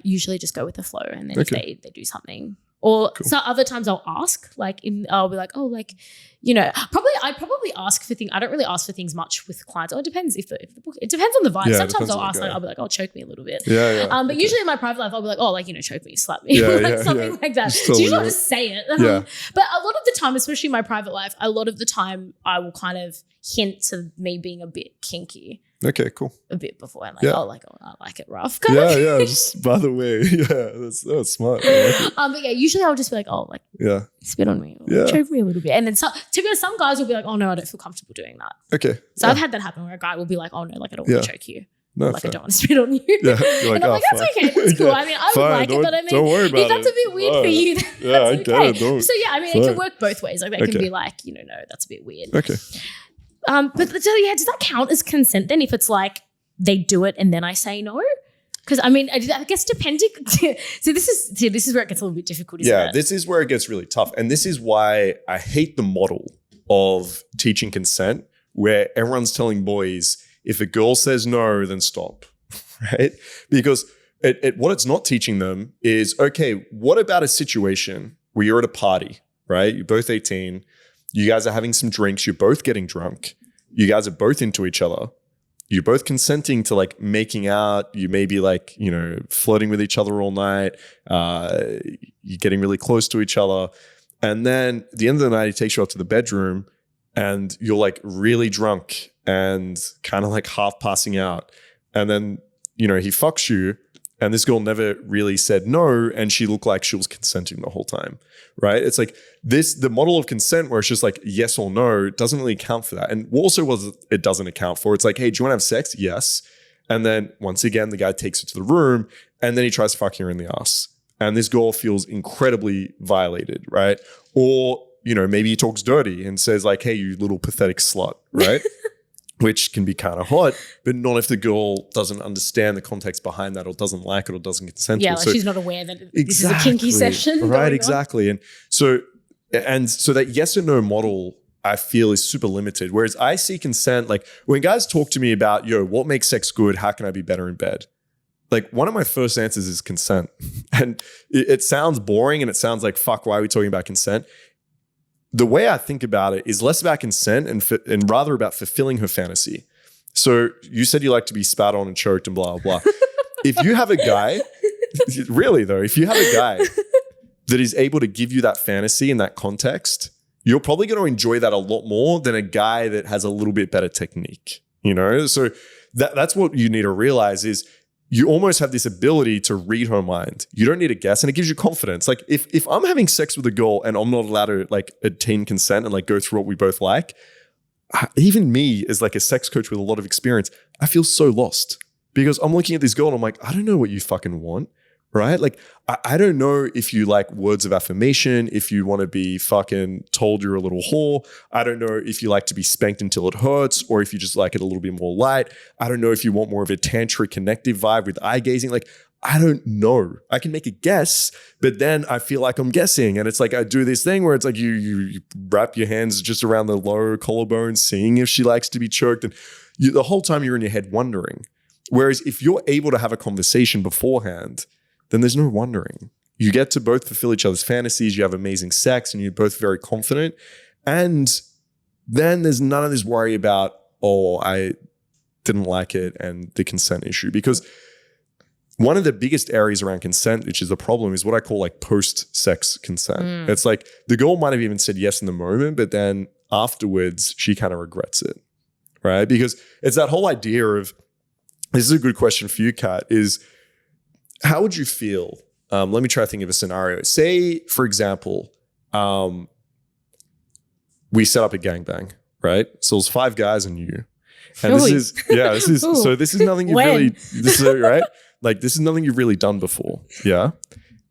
usually just go with the flow, and then if they do something. Or so other times I'll ask, like I'll be like, oh, like, you know, I probably ask for things. I don't really ask for things much with clients. It depends if the book, it depends on the vibe. Sometimes I'll ask, like, I'll be like, oh, choke me a little bit. But usually in my private life, I'll be like, oh, like, you know, choke me, slap me, something like that. So usually I'll just say it. But a lot of the time, especially in my private life, a lot of the time I will kind of hint to me being a bit kinky. Okay, cool. A bit before I'm like, I like it rough. Just by the way, that's smart. But usually I'll just be like, oh, like, spit on me, or choke me a little bit, and then to be honest, some guys will be like, oh no, I don't feel comfortable doing that. Okay. So I've had that happen where a guy will be like, oh no, like I don't want to choke you. No, like I don't want to spit on you. Yeah, and I'm like, that's okay, that's cool. I mean, I would like it, but I mean, don't worry about if that's a bit weird for you, that's okay. I get it. So I mean, it can work both ways. Like that can be like, you know, no, that's a bit weird. Okay. But does that count as consent then if it's like they do it and then I say no? Because I mean, I guess depending. So this is where it gets a little bit difficult. Isn't it? This is where it gets really tough, and this is why I hate the model of teaching consent, where everyone's telling boys if a girl says no, then stop, right? Because what it's not teaching them is, okay, what about a situation where you're at a party, right? You're both 18, you guys are having some drinks, you're both getting drunk, you guys are both into each other. You're both consenting to like making out. You may be like, you know, flirting with each other all night. You're getting really close to each other. And then at the end of the night, he takes you up to the bedroom and you're like really drunk and kind of like half passing out. And then, you know, he fucks you. And this girl never really said no, and she looked like she was consenting the whole time, right? It's like the model of consent where it's just like yes or no doesn't really account for that. And also what it doesn't account for, it's like, hey, do you want to have sex? Yes. And then once again, the guy takes her to the room and then he tries to fuck her in the ass. And this girl feels incredibly violated, right? Or, you know, maybe he talks dirty and says like, hey, you little pathetic slut, right? which can be kind of hot, but not if the girl doesn't understand the context behind that or doesn't like it or doesn't consent to it. Like she's not aware that this is a kinky session. Right, exactly. And so that yes or no model, I feel, is super limited. Whereas I see consent, like when guys talk to me about, what makes sex good? How can I be better in bed? Like one of my first answers is consent. And it sounds boring and it sounds like, fuck, why are we talking about consent? The way I think about it is less about consent and rather about fulfilling her fantasy. So you said you like to be spat on and choked and blah, blah, blah. If you have a guy, really though, if you have a guy that is able to give you that fantasy in that context, you're probably going to enjoy that a lot more than a guy that has a little bit better technique, So that's what you need to realize is you almost have this ability to read her mind. You don't need to guess, and it gives you confidence. Like if I'm having sex with a girl and I'm not allowed to like attain consent and like go through what we both like, even me as like a sex coach with a lot of experience, I feel so lost because I'm looking at this girl and I'm like, I don't know what you fucking want, right? Like I don't know if you like words of affirmation, if you want to be fucking told you're a little whore. I don't know if you like to be spanked until it hurts or if you just like it a little bit more light. I don't know if you want more of a tantric connective vibe with eye gazing. Like, I don't know. I can make a guess, but then I feel like I'm guessing. And it's like I do this thing where it's like you wrap your hands just around the lower collarbone, seeing if she likes to be choked. And the whole time you're in your head wondering. Whereas if you're able to have a conversation beforehand, then there's no wondering. You get to both fulfill each other's fantasies, you have amazing sex, and you're both very confident. And then there's none of this worry about, I didn't like it and the consent issue. Because one of the biggest areas around consent, which is the problem, is what I call like post-sex consent. It's like the girl might have even said yes in the moment, but then afterwards she kind of regrets it, right? Because it's that whole idea of, this is a good question for you, Kat, is how would you feel? Let me try to think of a scenario. Say, for example, we set up a gangbang, right? So there's 5 guys and you. And this is nothing you've really, right? Like this is nothing you've really done before. Yeah.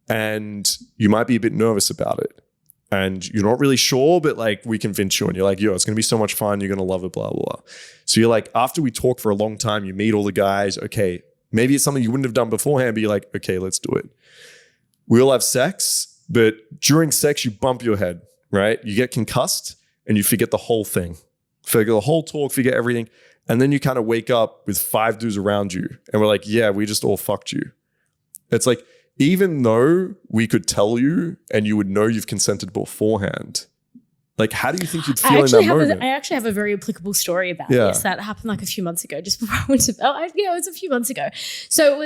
And you might be a bit nervous about it. And you're not really sure, but like we convince you and you're like, it's going to be so much fun. You're going to love it, blah, blah, blah. So you're like, after we talk for a long time, you meet all the guys. Okay. Maybe it's something you wouldn't have done beforehand, but you're like, okay, let's do it. We'll have sex, but during sex, you bump your head, right? You get concussed and you forget the whole thing. Forget the whole talk, forget everything. And then you kind of wake up with 5 dudes around you and we're like, yeah, we just all fucked you. It's like, even though we could tell you and you would know you've consented beforehand, like, how do you think you'd feel in that moment? I actually have a very applicable story about this that happened like a few months ago, just before I went to, it was a few months ago. So it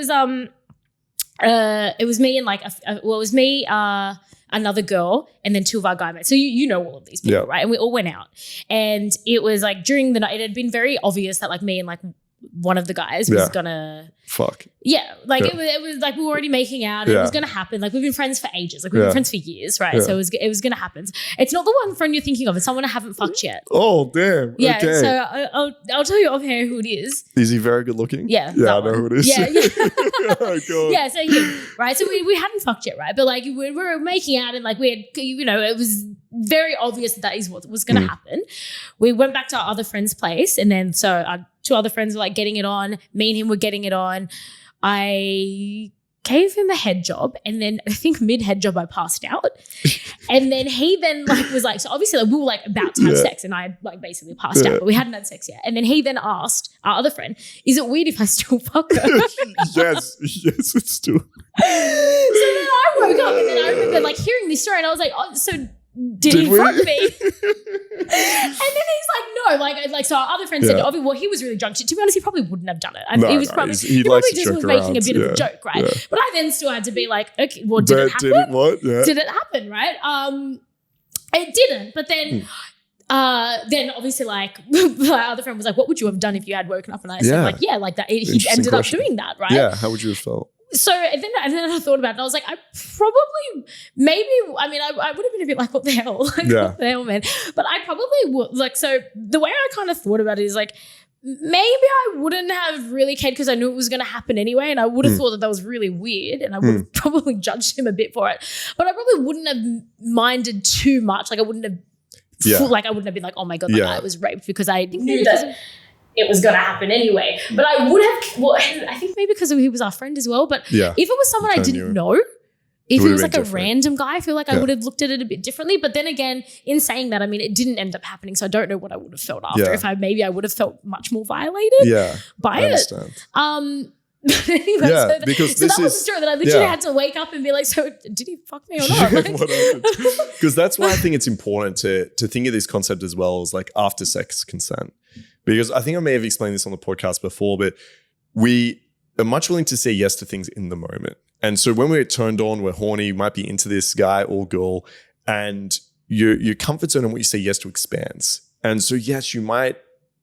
was me and like, it was me, another girl, and then 2 of our guy mates. So you know all of these people, right? And we all went out. And it was like during the night, it had been very obvious that like me and like one of the guys was gonna fuck. Yeah, like it was like we were already making out. And it was gonna happen. Like we've been friends for ages. Like we've been friends for years, right? So it was gonna happen. It's not the one friend you're thinking of. It's someone I haven't fucked yet. Oh damn. Yeah. Okay. So I'll tell you off here who it is. Is he very good looking? Yeah. Yeah, I know who it is. Yeah. Oh god. Yeah. So him, right? So we hadn't fucked yet, right? But like we were making out, and like we had, it was very obvious that is what was gonna happen. We went back to our other friend's place, and then so our 2 other friends were like getting it on. Me and him were getting it on. I gave him a head job, and then I think mid-head job I passed out. And then he then like was like, so obviously like, we were like about to have sex, and I had like basically passed out, but we hadn't had sex yet. And then he then asked our other friend, is it weird if I still fuck her? Yes, it's still. So then I woke up, and then I remember like hearing this story, and I was like, oh, so did he fuck me? And then he's like, no, like so our other friend said, well, he was really drunk. To be honest, he probably wouldn't have done it. And he probably just was making a bit of a joke, right? Yeah. But I then still had to be like, okay, well, did it happen? Did it happen, right? It didn't. But then then obviously like my other friend was like, what would you have done if you had woken up? And I said like, like that. He ended up doing that, right? Yeah. How would you have felt? So and then I thought about it, and I was like, I probably, maybe, I mean, I would have been a bit like, what the hell? Like, what the hell, man? But I probably would, like, so the way I kind of thought about it is like, maybe I wouldn't have really cared because I knew it was going to happen anyway, and I would have thought that was really weird, and I would have probably judged him a bit for it. But I probably wouldn't have minded too much. Like, I wouldn't have, like, I wouldn't have been like, oh my God, that guy was raped, because I knew that. it was going to happen anyway. But I would have, well, I think maybe because he was our friend as well. But if it was someone I didn't know, if he was like a random guy, I feel like I would have looked at it a bit differently. But then again, in saying that, I mean, it didn't end up happening. So I don't know what I would have felt after. If I would have felt much more violated by it. Anyway, because that was the story that I literally had to wake up and be like, so did he fuck me or not? Because that's why I think it's important to think of this concept as well as like after sex consent. Because I think I may have explained this on the podcast before, but we are much willing to say yes to things in the moment. And so when we're turned on, we're horny, you might be into this guy or girl, and your comfort zone and what you say yes to expands. And so yes, you might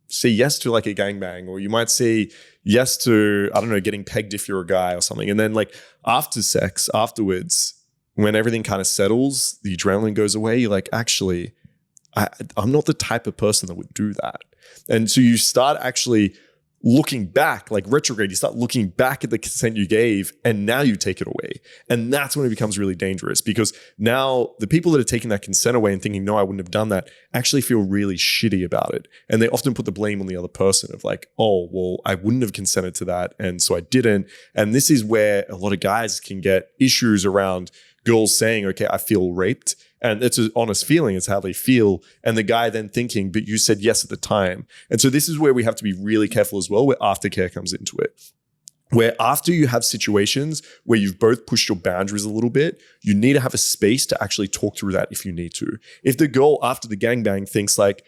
say yes to like a gangbang, or you might say yes to, I don't know, getting pegged if you're a guy or something. And then like after sex, afterwards, when everything kind of settles, the adrenaline goes away, you're like, actually, I'm not the type of person that would do that. And so you start actually looking back, like retrograde, you start looking back at the consent you gave, and now you take it away. And that's when it becomes really dangerous, because now the people that are taking that consent away and thinking, no, I wouldn't have done that, actually feel really shitty about it. And they often put the blame on the other person of like, oh, well, I wouldn't have consented to that, and so I didn't. And this is where a lot of guys can get issues around girls saying, okay, I feel raped. And it's an honest feeling. It's how they feel. And the guy then thinking, but you said yes at the time. And so this is where we have to be really careful as well, where aftercare comes into it. Where after you have situations where you've both pushed your boundaries a little bit, you need to have a space to actually talk through that if you need to. If the girl after the gangbang thinks like,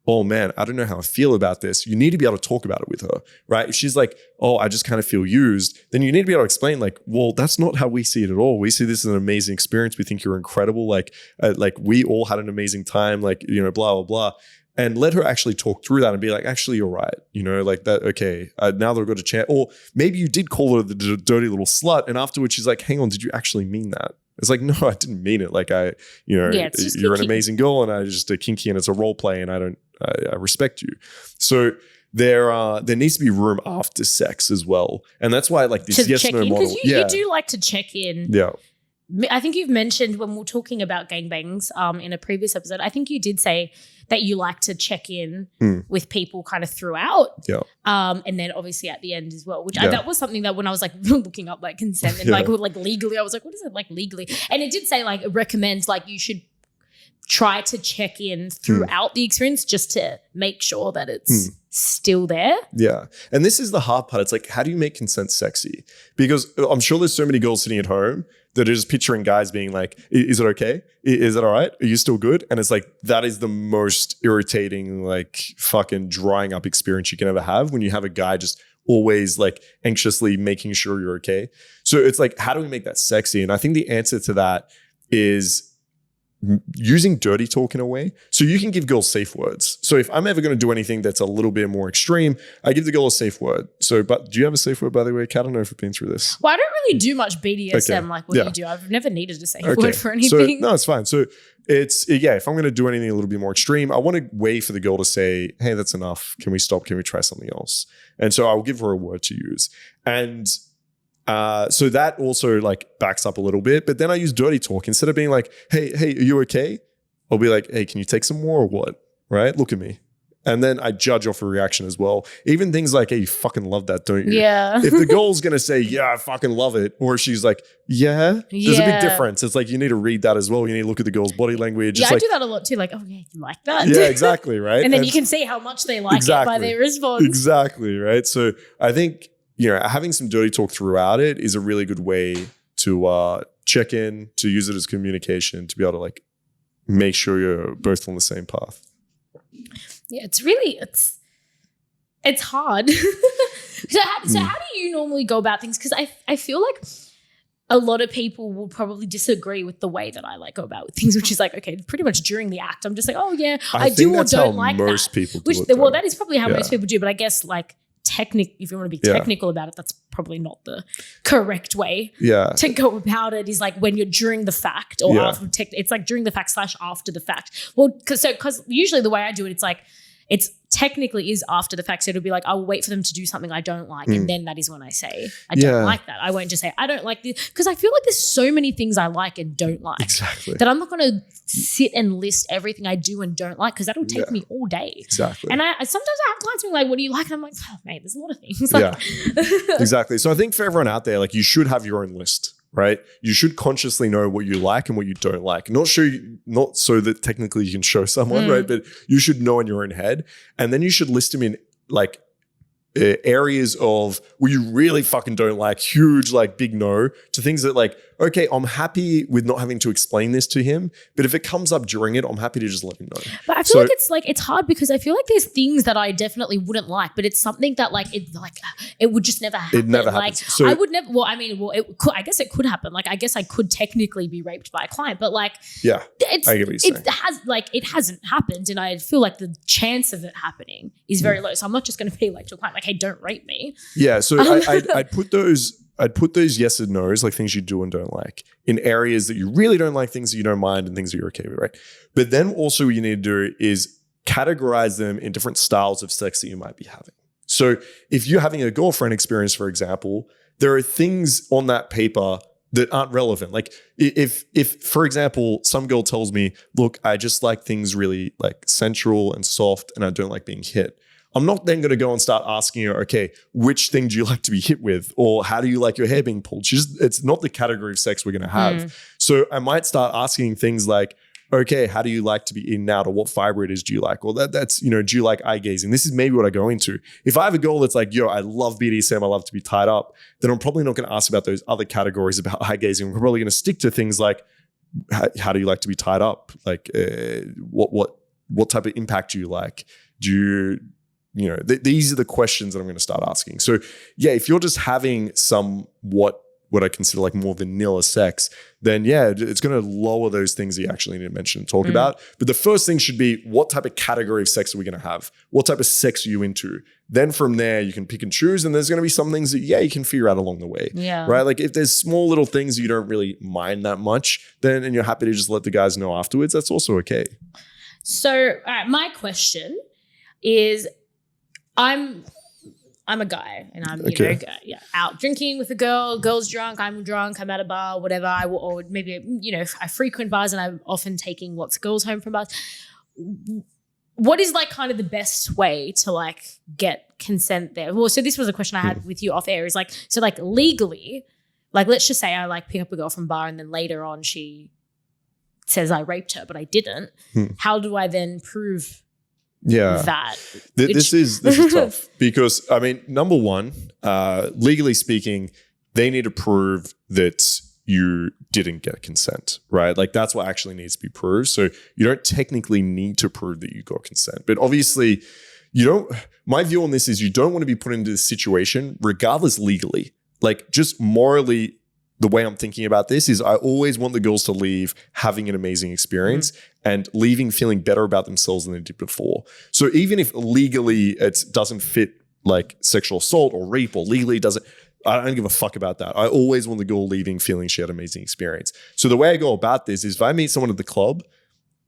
oh man, I don't know how I feel about this, you need to be able to talk about it with her, right? If she's like, oh, I just kind of feel used, then you need to be able to explain like, well, that's not how we see it at all. We see this as an amazing experience. We think you're incredible. Like we all had an amazing time, like, you know, blah, blah, blah. And let her actually talk through that and be like, actually, you're right. You know, like that, okay, now that I've got a chance. Or maybe you did call her the dirty little slut, and afterwards she's like, hang on, did you actually mean that? It's like, no, I didn't mean it. Like you're an amazing girl, and I just a kinky, and it's a role play, and I respect you. So there needs to be room after sex as well. And that's why like this yes, no model. Because you do like to check in. Yeah. I think you've mentioned when we were talking about gangbangs in a previous episode, I think you did say that you like to check in with people kind of throughout. Yeah. And then obviously at the end as well, which that was something that when I was like looking up like consent and like legally, I was like, what is it like legally? And it did say like it recommends like you should try to check in throughout the experience just to make sure that it's still there. Yeah. And this is the hard part. It's like, how do you make consent sexy? Because I'm sure there's so many girls sitting at home that are just picturing guys being like, is it okay? Is it all right? Are you still good? And it's like, that is the most irritating, like fucking drying up experience you can ever have when you have a guy just always like anxiously making sure you're okay. So it's like, how do we make that sexy? And I think the answer to that is using dirty talk in a way. So you can give girls safe words. So if I'm ever going to do anything that's a little bit more extreme, I give the girl a safe word. So, but do you have a safe word, by the way, Kat? I don't know if we've been through this. Well, I don't really do much BDSM like what you do. I've never needed a safe word for anything. So, no, it's fine. So it's, if I'm going to do anything a little bit more extreme, I want a way for the girl to say, hey, that's enough. Can we stop? Can we try something else? And so I'll give her a word to use. And so that also like backs up a little bit, but then I use dirty talk. Instead of being like, hey, are you okay? I'll be like, hey, can you take some more or what? Right? Look at me. And then I judge off a reaction as well. Even things like, hey, you fucking love that, don't you? Yeah. If the girl's going to say, yeah, I fucking love it. Or she's like, yeah, there's a big difference. It's like, you need to read that as well. You need to look at the girl's body language. Yeah, I do that a lot too. Like, oh yeah, you like that? Yeah, exactly. Right. And then you can see how much they like it by their response. Exactly. Right. So I think, having some dirty talk throughout it is a really good way to check in, to use it as communication, to be able to like make sure you're both on the same path. Yeah, it's hard. So how do you normally go about things? Because I feel like a lot of people will probably disagree with the way that I like go about things, which is like, okay, pretty much during the act, I'm just like, oh yeah, I do or don't like that. Most people do it, well, that is probably how most people do, but I guess like if you want to be technical about it, that's probably not the correct way to go about it. Is like when you're during the fact or after it's like during the fact / after the fact. Well, because usually the way I do it, it's like it's technically is after the fact. So it'll be like, I'll wait for them to do something I don't like. And then that is when I say, I don't like that. I won't just say, I don't like this. Because I feel like there's so many things I like and don't like. Exactly. That I'm not going to sit and list everything I do and don't like, because that'll take me all day. Exactly. And sometimes I have clients being like, what do you like? And I'm like, oh, mate, there's a lot of things. Like, exactly. So I think for everyone out there, like, you should have your own list. Right? You should consciously know what you like and what you don't like. Not so that technically you can show someone, right? But you should know in your own head. And then you should list them in like areas of where you really fucking don't like, huge, like big no, to things that like, okay, I'm happy with not having to explain this to him, but if it comes up during it, I'm happy to just let him know. But I feel it's hard because I feel like there's things that I definitely wouldn't like, but it's something that it would just never happen. It never happens. So, I would never. It could. I guess it could happen. Like, I guess I could technically be raped by a client, but like, I get what you're saying. It hasn't happened, and I feel like the chance of it happening is very low. So I'm not just going to be like to a client, like, hey, don't rape me. Yeah. So I'd put those yes and no's, like things you do and don't like, in areas that you really don't like, things that you don't mind, and things that you're okay with, right? But then also what you need to do is categorize them in different styles of sex that you might be having. So if you're having a girlfriend experience, for example, there are things on that paper that aren't relevant. Like if for example, some girl tells me, look, I just like things really like sensual and soft, and I don't like being hit. I'm not then going to go and start asking her, okay, which thing do you like to be hit with? Or how do you like your hair being pulled? It's not the category of sex we're going to have. So I might start asking things like, okay, how do you like to be in and out? Or what vibrators do you like? Or that's, do you like eye gazing? This is maybe what I go into. If I have a girl that's like, yo, I love BDSM, I love to be tied up, then I'm probably not going to ask about those other categories about eye gazing. We're probably going to stick to things like, how do you like to be tied up? Like, what type of impact do you like? Do you, these are the questions that I'm going to start asking. So yeah, if you're just having what I consider like more vanilla sex, then yeah, it's going to lower those things that you actually need to mention and talk about. But the first thing should be, what type of category of sex are we going to have? What type of sex are you into? Then from there, you can pick and choose, and there's going to be some things that, you can figure out along the way. Yeah. Right? Like if there's small little things you don't really mind that much, and you're happy to just let the guys know afterwards, that's also okay. So my question is, I'm a guy, and I'm out drinking with a girl. Girl's drunk, I'm at a bar, whatever. Or maybe I frequent bars, and I'm often taking lots of girls home from bars. What is like kind of the best way to like get consent there? Well, so this was a question I had with you off air. Is like, so like legally, like let's just say I like pick up a girl from bar, and then later on she says I raped her, but I didn't. How do I then prove? That this is tough because I mean, number one, legally speaking, they need to prove that you didn't get consent, right? Like that's what actually needs to be proved. So you don't technically need to prove that you got consent, but obviously my view on this is you don't want to be put into this situation regardless legally, like just morally. The way I'm thinking about this is I always want the girls to leave having an amazing experience and leaving feeling better about themselves than they did before. So even if legally it doesn't fit like sexual assault or rape, or legally I don't give a fuck about that. I always want the girl leaving feeling she had an amazing experience. So the way I go about this is if I meet someone at the club,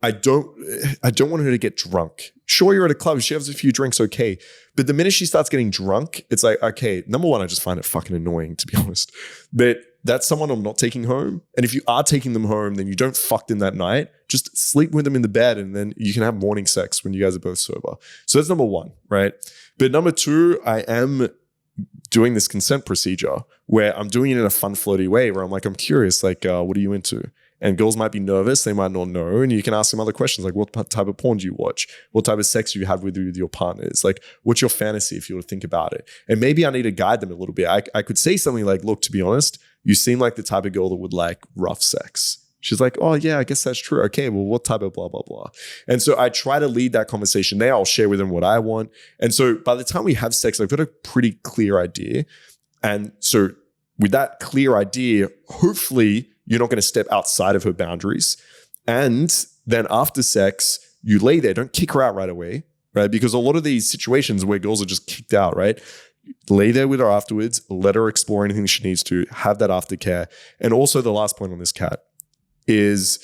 I don't want her to get drunk. Sure, you're at a club, she has a few drinks, okay. But the minute she starts getting drunk, it's like, okay, number one, I just find it fucking annoying, to be honest. But that's someone I'm not taking home. And if you are taking them home, then you don't fuck them that night. Just sleep with them in the bed, and then you can have morning sex when you guys are both sober. So that's number one, right? But number two, I am doing this consent procedure where I'm doing it in a fun, floaty way where I'm like, I'm curious, like, what are you into? And girls might be nervous, they might not know. And you can ask them other questions like, what type of porn do you watch? What type of sex do you have with your partners? Like, what's your fantasy if you were to think about it? And maybe I need to guide them a little bit. I could say something like, look, to be honest, you seem like the type of girl that would like rough sex. She's like, oh yeah, I guess that's true. Okay, well, what type of blah, blah, blah. And so I try to lead that conversation there. I'll share with them what I want. And so by the time we have sex, I've got a pretty clear idea. And so with that clear idea, hopefully you're not going to step outside of her boundaries. And then after sex, you lay there, don't kick her out right away, right? Because a lot of these situations where girls are just kicked out, right? Lay there with her afterwards, let her explore anything she needs to, have that aftercare. And also the last point on this, Kat, is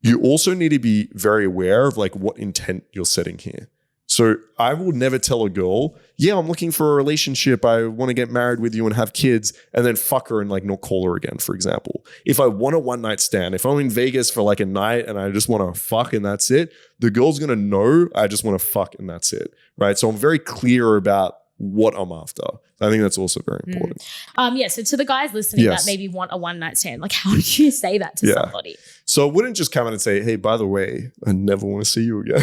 you also need to be very aware of like what intent you're setting here. So I will never tell a girl, yeah, I'm looking for a relationship. I want to get married with you and have kids, and then fuck her and like not call her again, for example. If I want a one night stand, if I'm in Vegas for like a night and I just want to fuck and that's it, the girl's going to know I just want to fuck and that's it. Right. So I'm very clear about what I'm after. I think that's also very important. So to the guys listening that maybe want a one night stand, like how do you say that to somebody? So I wouldn't just come in and say, hey, by the way, I never want to see you again.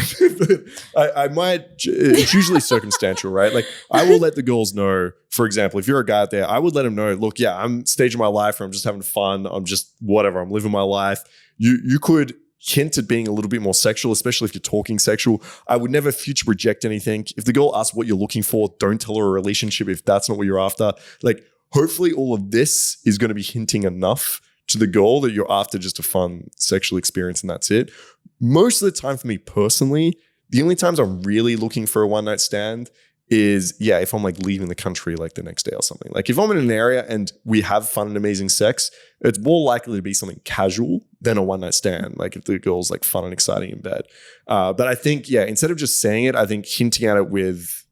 I might, it's usually circumstantial, right? Like I will let the girls know, for example, if you're a guy out there, I would let them know, look, yeah, I'm staging my life, or I'm just having fun. I'm just whatever. I'm living my life. You could hint at being a little bit more sexual, especially if you're talking sexual. I would never future project anything. If the girl asks what you're looking for, don't tell her a relationship if that's not what you're after. Like, hopefully all of this is going to be hinting enough to the girl that you're after just a fun sexual experience and that's it. Most of the time for me personally, the only times I'm really looking for a one night stand is, if I'm like leaving the country like the next day or something. Like if I'm in an area and we have fun and amazing sex, it's more likely to be something casual than a one night stand. Like if the girl's like fun and exciting in bed. But I think, instead of just saying it, I think hinting at it with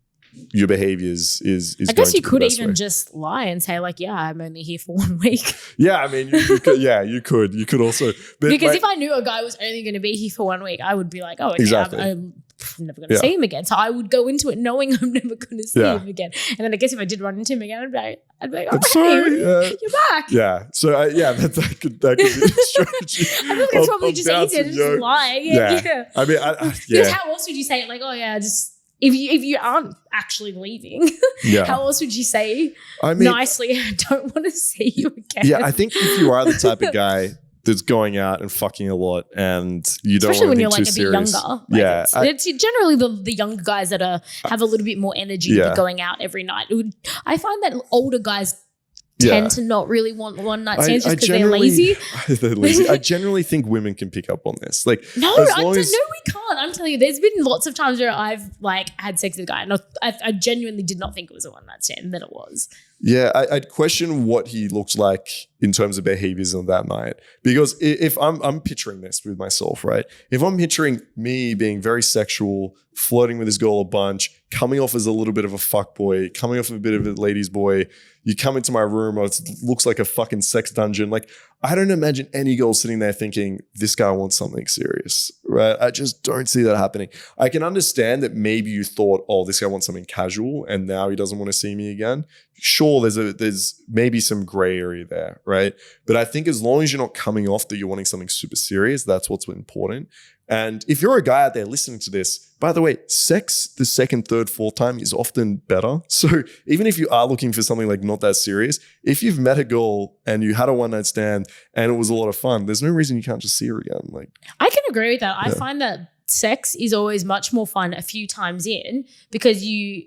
your behaviors is I guess you could even just lie and say like, I'm only here for 1 week. Yeah, I mean, you could. Yeah, you could. You could also. Because if I knew a guy was only going to be here for 1 week, I would be like, exactly. I'm never going to see him again. So I would go into it knowing I'm never going to see him again. And then I guess if I did run into him again, I'd be like, oh, sorry, you're back. Yeah. So that could be a strategy. I think it's probably just easier to just lie. Yeah. I mean, because how else would you say it? Like, just if you aren't actually leaving, how else would you say nicely, I don't want to see you again? Yeah, I think if you are the type of guy that's going out and fucking a lot and you don't especially want when you're like too a serious. bit younger. It's generally the younger guys that have a little bit more energy for going out every night. I find that older guys tend to not really want one night stands just because they're lazy. They're lazy. I generally think women can pick up on this. Like, no, we can't. I'm telling you, there's been lots of times where I've like had sex with a guy and I genuinely did not think it was a one night stand, and then it was. Yeah, I'd question what he looks like in terms of behaviors on that night. Because if I'm picturing this with myself, right? If I'm picturing me being very sexual, flirting with this girl a bunch, coming off as a little bit of a fuckboy, coming off a bit of a ladies' boy, you come into my room, it looks like a fucking sex dungeon. Like, I don't imagine any girl sitting there thinking, this guy wants something serious, right? I just don't see that happening. I can understand that maybe you thought, this guy wants something casual and now he doesn't want to see me again. Sure, there's maybe some gray area there, right? But I think as long as you're not coming off that you're wanting something super serious, that's what's important. And if you're a guy out there listening to this, by the way, sex the second, third, fourth time is often better. So even if you are looking for something like not that serious, if you've met a girl and you had a one night stand and it was a lot of fun, there's no reason you can't just see her again. Like, I can agree with that. I find that sex is always much more fun a few times in because you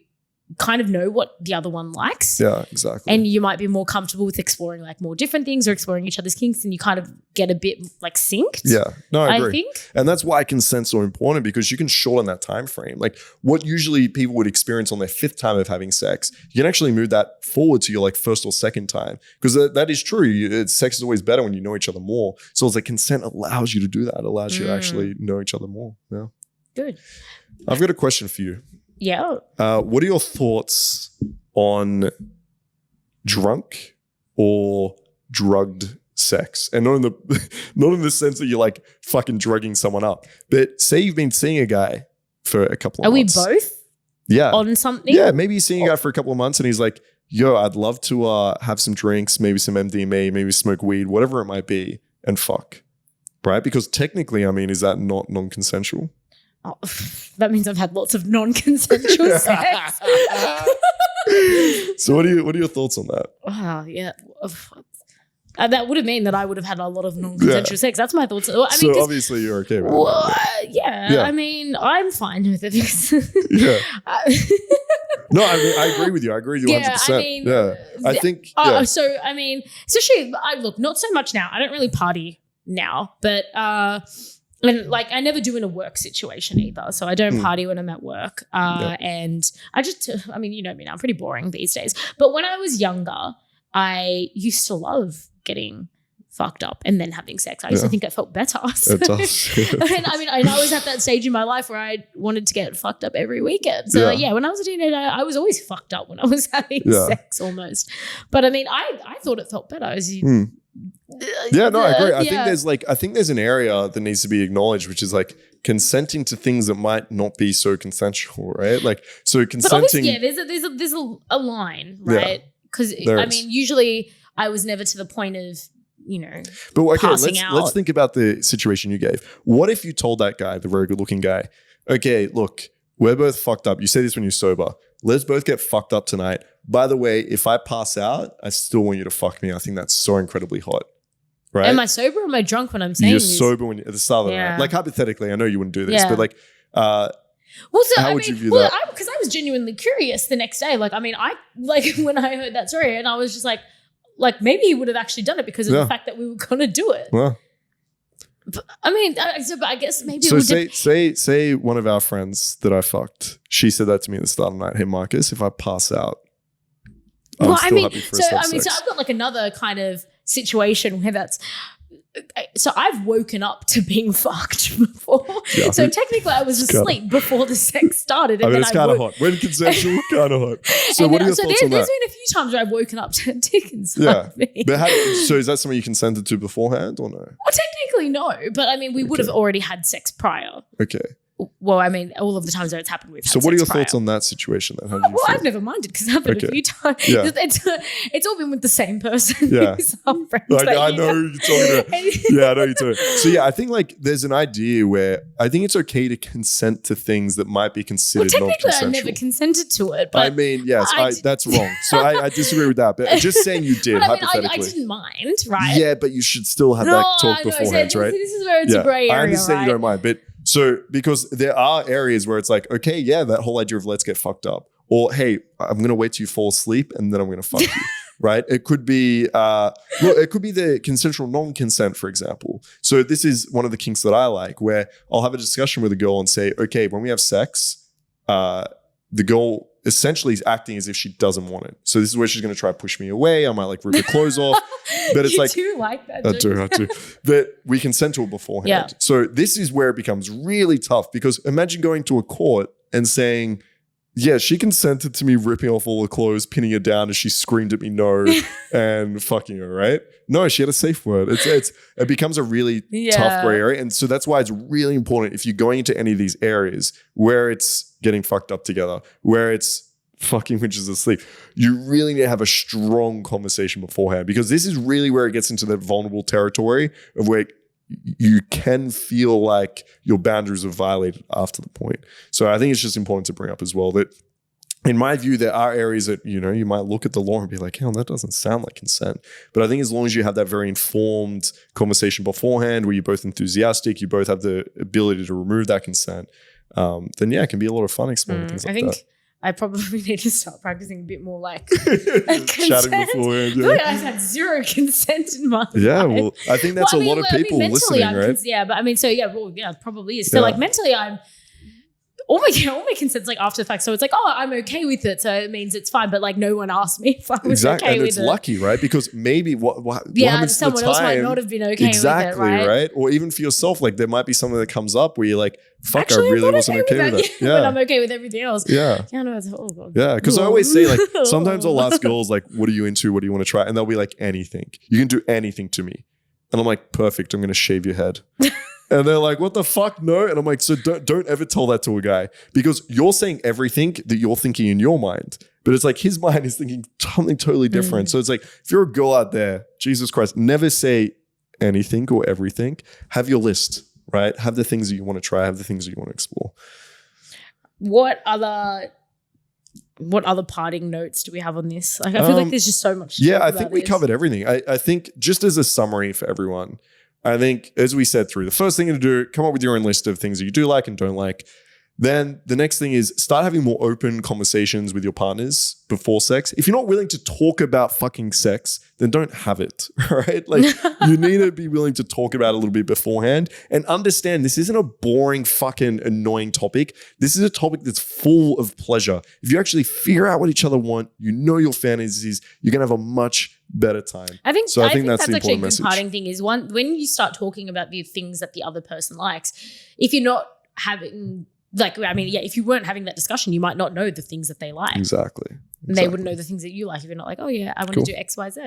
kind of know what the other one likes. Yeah, exactly. And you might be more comfortable with exploring like more different things or exploring each other's kinks, and you kind of get a bit like synced. Yeah, no, I agree. I think. And that's why consent's so important, because you can shorten that time frame. Like what usually people would experience on their fifth time of having sex, you can actually move that forward to your like first or second time, because that is true. Sex is always better when you know each other more. So it's like consent allows you to do that. It allows you to actually know each other more. Yeah. Good. I've got a question for you. Yeah. What are your thoughts on drunk or drugged sex? And not in the sense that you're like fucking drugging someone up, but say you've been seeing a guy for a couple of months. Are we both? Yeah. On something? Yeah, maybe you're seeing a guy for a couple of months and he's like, yo, I'd love to have some drinks, maybe some MDMA, maybe smoke weed, whatever it might be, and fuck. Right? Because technically, I mean, is that not non-consensual? Oh, that means I've had lots of non-consensual sex. So what are your thoughts on that? Yeah. That would have mean that I would have had a lot of non-consensual sex. That's my thoughts. I mean, so obviously you're okay with it. Yeah. I mean, I'm fine with it. Yeah. No, I mean, I agree with you. I agree with you 100%. I mean, I think. So, I mean, especially, look, not so much now. I don't really party now, but and like I never do in a work situation either. So I don't party when I'm at work. And I mean, you know me now, I'm pretty boring these days. But when I was younger, I used to love getting fucked up and then having sex. I used to think I felt better. So, it does. and I was at that stage in my life where I wanted to get fucked up every weekend. So when I was a teenager, I was always fucked up when I was having sex almost. But I mean, I thought it felt better as you. Yeah, no, I agree. I think there's an area that needs to be acknowledged, which is like consenting to things that might not be so consensual, right? Like, so consenting. But there's a line, right? Because I mean, usually I was never to the point of, but okay, passing out. Let's think about the situation you gave. What if you told that guy, the very good looking guy, okay, look, we're both fucked up. You say this when you're sober. Let's both get fucked up tonight. By the way, if I pass out, I still want you to fuck me. I think that's so incredibly hot. Right? Am I sober or am I drunk when I'm saying you're this? sober when you're at the start of the night. Like hypothetically, I know you wouldn't do this, but like, how would you view that? Because I was genuinely curious the next day. Like, I mean, when I heard that story, and I was just like maybe he would have actually done it because of the fact that we were gonna do it. Well, but, I mean, but I guess maybe. So say one of our friends that I fucked, she said that to me at the start of the night. Hey, Marcus, if I pass out, I'm still happy for us to have sex. So I've got like another kind of situation where that's. So I've woken up to being fucked before. Yeah, so technically I was asleep before the sex started. And it's kind of hot. When consensual, kind of hot. So what are your thoughts on that? There's been a few times where I've woken up to dick inside me. But so is that something you consented to beforehand or no? Well, technically no. But I mean, we would have already had sex prior. Okay. Well, I mean, all of the times that it's happened, we've had sex So what are your prior. thoughts on that situation then? Well, I've never minded because it's happened a few times. Yeah. It's all been with the same person. Yeah. Like, I know who you're talking about. Yeah, I know you're talking about. So yeah, I think like there's an idea where I think it's okay to consent to things that might be considered non-consensual. I never consented to it. But I mean, yes, that's wrong. So I disagree with that. But just saying you did, hypothetically. I didn't mind, right? Yeah, but you should still have that talk beforehand, right? This is where it's a grey area, I understand you don't mind, but so because there are areas where it's like, okay, yeah, that whole idea of let's get fucked up. Or, hey, I'm going to wait till you fall asleep and then I'm going to fuck you, right? It could be, it could be the consensual non-consent, for example. So this is one of the kinks that I like where I'll have a discussion with a girl and say, okay, when we have sex, the girl essentially is acting as if she doesn't want it. So this is where she's going to try to push me away. I might like rip her clothes off. But it's you do like that. I do. That we consent to it beforehand. Yeah. So this is where it becomes really tough because imagine going to a court and saying, yeah, she consented to me ripping off all the clothes, pinning her down as she screamed at me no and fucking her, right? No, she had a safe word. It becomes a really tough gray area. And so that's why it's really important if you're going into any of these areas where it's getting fucked up together, where it's fucking witches asleep, you really need to have a strong conversation beforehand because this is really where it gets into that vulnerable territory of where you can feel like your boundaries are violated after the point. So I think it's just important to bring up as well that in my view, there are areas that, you might look at the law and be like, hell, that doesn't sound like consent. But I think as long as you have that very informed conversation beforehand where you're both enthusiastic, you both have the ability to remove that consent, then yeah, it can be a lot of fun exploring things like that. I probably need to start practicing a bit more like chatting beforehand. Yeah. I had zero consent in my life. Well, I think that's a lot of people listening, right? Probably is. So like mentally, all my consent's like after the fact. So it's like, oh, I'm okay with it. So it means it's fine. But like no one asked me if I was okay with it. And it's lucky, right? Because maybe what someone else might not have been okay with it, right? Or even for yourself, like there might be something that comes up where you're like, fuck, actually, I really wasn't okay with it. But I'm okay with everything else. Yeah. Yeah, no, it's horrible. Yeah, because I always say like, sometimes I'll ask girls like, what are you into? What do you want to try? And they'll be like, anything. You can do anything to me. And I'm like, perfect. I'm going to shave your head. And they're like, what the fuck? No. And I'm like, so don't ever tell that to a guy because you're saying everything that you're thinking in your mind. But it's like his mind is thinking something totally different. So it's like, if you're a girl out there, Jesus Christ, never say anything or everything. Have your list, right? Have the things that you want to try. Have the things that you want to explore. What other parting notes do we have on this? Like, I feel like there's just so much. Yeah, I think we covered everything. I think just as a summary for everyone, I think, as we said through, the first thing to do, come up with your own list of things that you do like and don't like. Then the next thing is start having more open conversations with your partners before sex. If you're not willing to talk about fucking sex, then don't have it, right? Like you need to be willing to talk about it a little bit beforehand and understand this isn't a boring fucking annoying topic. This is a topic that's full of pleasure. If you actually figure out what each other want, you know your fantasies, you're going to have a much better time. I think that's the actually a important good message. parting thing is when you start talking about the things that the other person likes, if you're not having if you weren't having that discussion, you might not know the things that they like. Exactly. And they wouldn't know the things that you like if you're not like, oh yeah, I want to do X, Y, Z.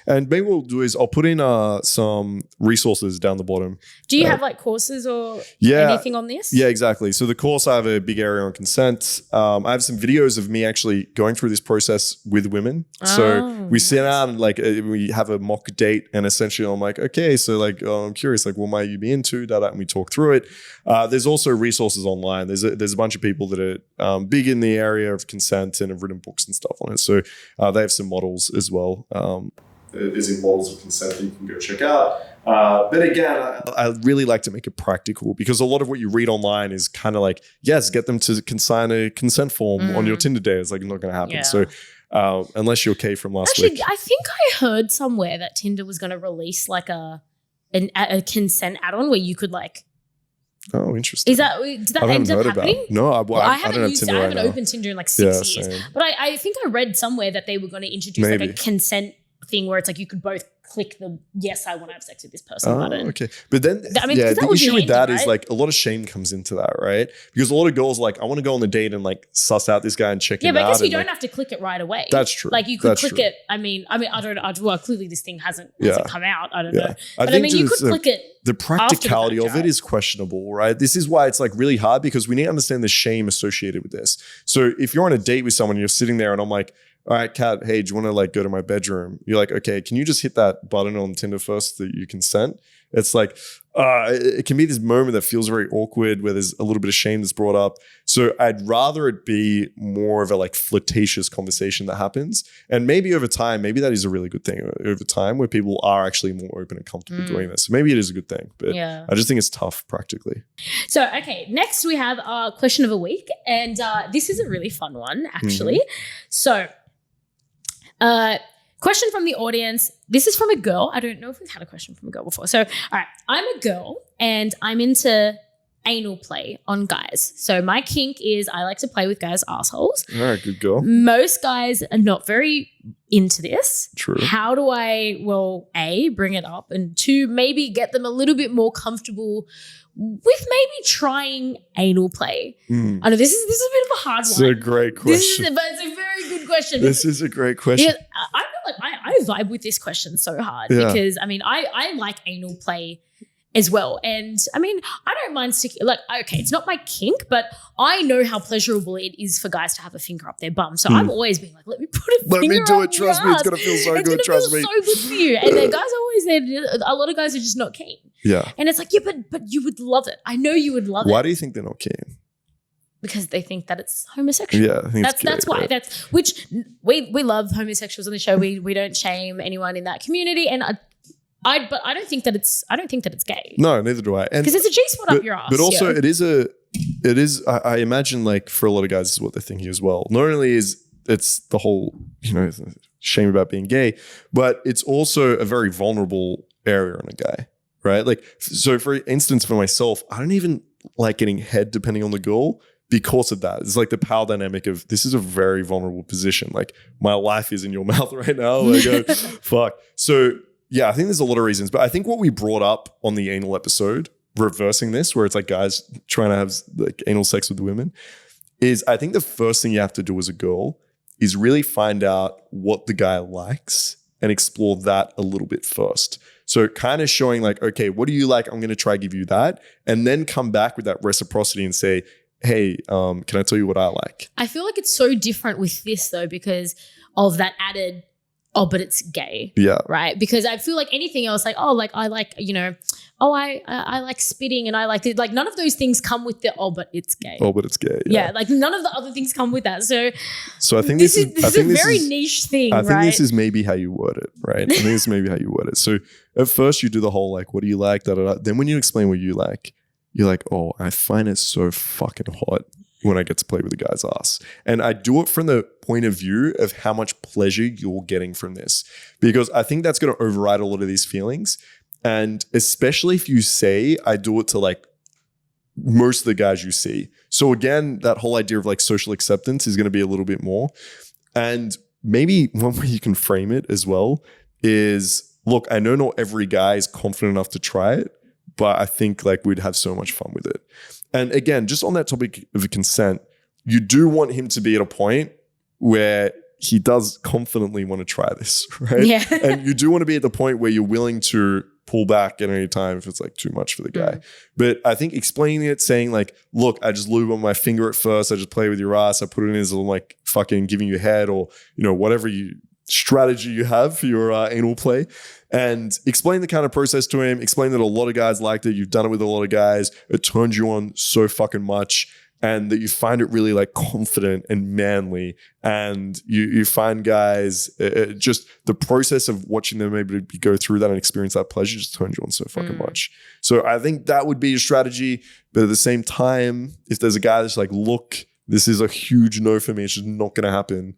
And maybe what we'll do is I'll put in some resources down the bottom. Do you have like courses or anything on this? Yeah, exactly. So the course, I have a big area on consent. I have some videos of me actually going through this process with women. So we sit down and like we have a mock date, and essentially I'm like, okay, so like I'm curious, like what might you be into? And we talk through it. There's also resources online. There's a bunch of people that are big in the area of consent and have written books and stuff on it. So they have some models as well. There's models of consent that you can go check out. But again, I really like to make it practical because a lot of what you read online is kind of like, yes, get them to sign a consent form on your Tinder date. It's like not going to happen. Yeah. So unless you're okay from last week. I think I heard somewhere that Tinder was going to release like a consent add-on where you could like. Oh, interesting. Did that end up happening? No, I don't have Tinder. I haven't opened Tinder in like 6 years. Same. But I think I read somewhere that they were going to introduce like a consent thing where it's like you could both click the yes, I want to have sex with this person button. Okay. But then the issue with that is like a lot of shame comes into that, right? Because a lot of girls like, I want to go on the date and like suss out this guy and check him out. Yeah, but I guess you don't have to click it right away. That's true. Like you could click it. I mean, I don't well, clearly this thing hasn't come out. I don't know. But I mean, you could click it. The practicality of it is questionable, right? This is why it's like really hard because we need to understand the shame associated with this. So if you're on a date with someone, you're sitting there and I'm like, all right, Kat, hey, do you want to like go to my bedroom? You're like, okay, can you just hit that button on Tinder first that you consent? It's like, it can be this moment that feels very awkward where there's a little bit of shame that's brought up. So I'd rather it be more of a like flirtatious conversation that happens. And maybe over time, maybe that is a really good thing over time where people are actually more open and comfortable doing this. So maybe it is a good thing, but I just think it's tough practically. So, okay, next we have our question of a week. And this is a really fun one, actually. So, question from the audience. This is from a girl. I don't know if we've had a question from a girl before. So, all right, I'm a girl and I'm into anal play on guys. So my kink is I like to play with guys' assholes. All right, good girl. Most guys are not very into this. True. How do I, A, bring it up, and 2, maybe get them a little bit more comfortable with maybe trying anal play? I know this is a bit of a hard one. It's a great question. But it's a very good question. This is a great question. Yeah, I feel like I vibe with this question so hard because I mean I like anal play as well, and I mean I don't mind sticking. Like, okay, it's not my kink, but I know how pleasurable it is for guys to have a finger up their bum. So I'm always being like, let me put a finger. Let me do it. Trust me, it's gonna feel so good. Trust me, it's gonna feel so good for you. And then guys are always there. A lot of guys are just not keen. Yeah, and it's like, yeah, but you would love it. I know you would love it. Why do you think they're not keen? Because they think that it's homosexual. Yeah, I think that's why. Right? That's which we love homosexuals on the show. We don't shame anyone in that community, and but I don't think that it's gay. No, neither do I. Because it's a G-spot up your ass. But also, it is. I imagine like for a lot of guys, this is what they're thinking as well. Not only is it's the whole shame about being gay, but it's also a very vulnerable area on a guy, right? Like, so for instance, for myself, I don't even like getting head depending on the girl. Because of that, it's like the power dynamic of this is a very vulnerable position. Like my life is in your mouth right now. Like, fuck. So yeah, I think there's a lot of reasons, but I think what we brought up on the anal episode, reversing this, where it's like guys trying to have like anal sex with women, is I think the first thing you have to do as a girl is really find out what the guy likes and explore that a little bit first. So kind of showing like, okay, what do you like? I'm going to try give you that, and then come back with that reciprocity and say, hey, can I tell you what I like? I feel like it's so different with this though because of that added, but it's gay. Yeah. Right? Because I feel like anything else, like, I like, I like spitting and I like it. Like none of those things come with the, but it's gay. Oh, but it's gay. Yeah. Like none of the other things come with that. So I think this is a very niche thing, I think this is maybe how you word it, right? I think this is maybe how you word it. So at first you do the whole like, what do you like? Da, da, da. Then when you explain what you like, you're like, oh, I find it so fucking hot when I get to play with a guy's ass. And I do it from the point of view of how much pleasure you're getting from this, because I think that's going to override a lot of these feelings. And especially if you say, I do it to like most of the guys you see. So again, that whole idea of like social acceptance is going to be a little bit more. And maybe one way you can frame it as well is, look, I know not every guy is confident enough to try it, but I think like we'd have so much fun with it. And again, just on that topic of consent, you do want him to be at a point where he does confidently want to try this, right? Yeah. And you do want to be at the point where you're willing to pull back at any time if it's like too much for the guy. But I think explaining it, saying like, look, I just lube on my finger at first, I just play with your ass, I put it in as like fucking giving you head, or, you know, whatever strategy you have for your anal play, and explain the kind of process to him, explain that a lot of guys liked it, you've done it with a lot of guys, it turns you on so fucking much, and that you find it really like confident and manly, and you find guys, just the process of watching them able to go through that and experience that pleasure just turns you on so fucking much. So I think that would be a strategy. But at the same time, if there's a guy that's like, look, this is a huge no for me, it's just not going to happen,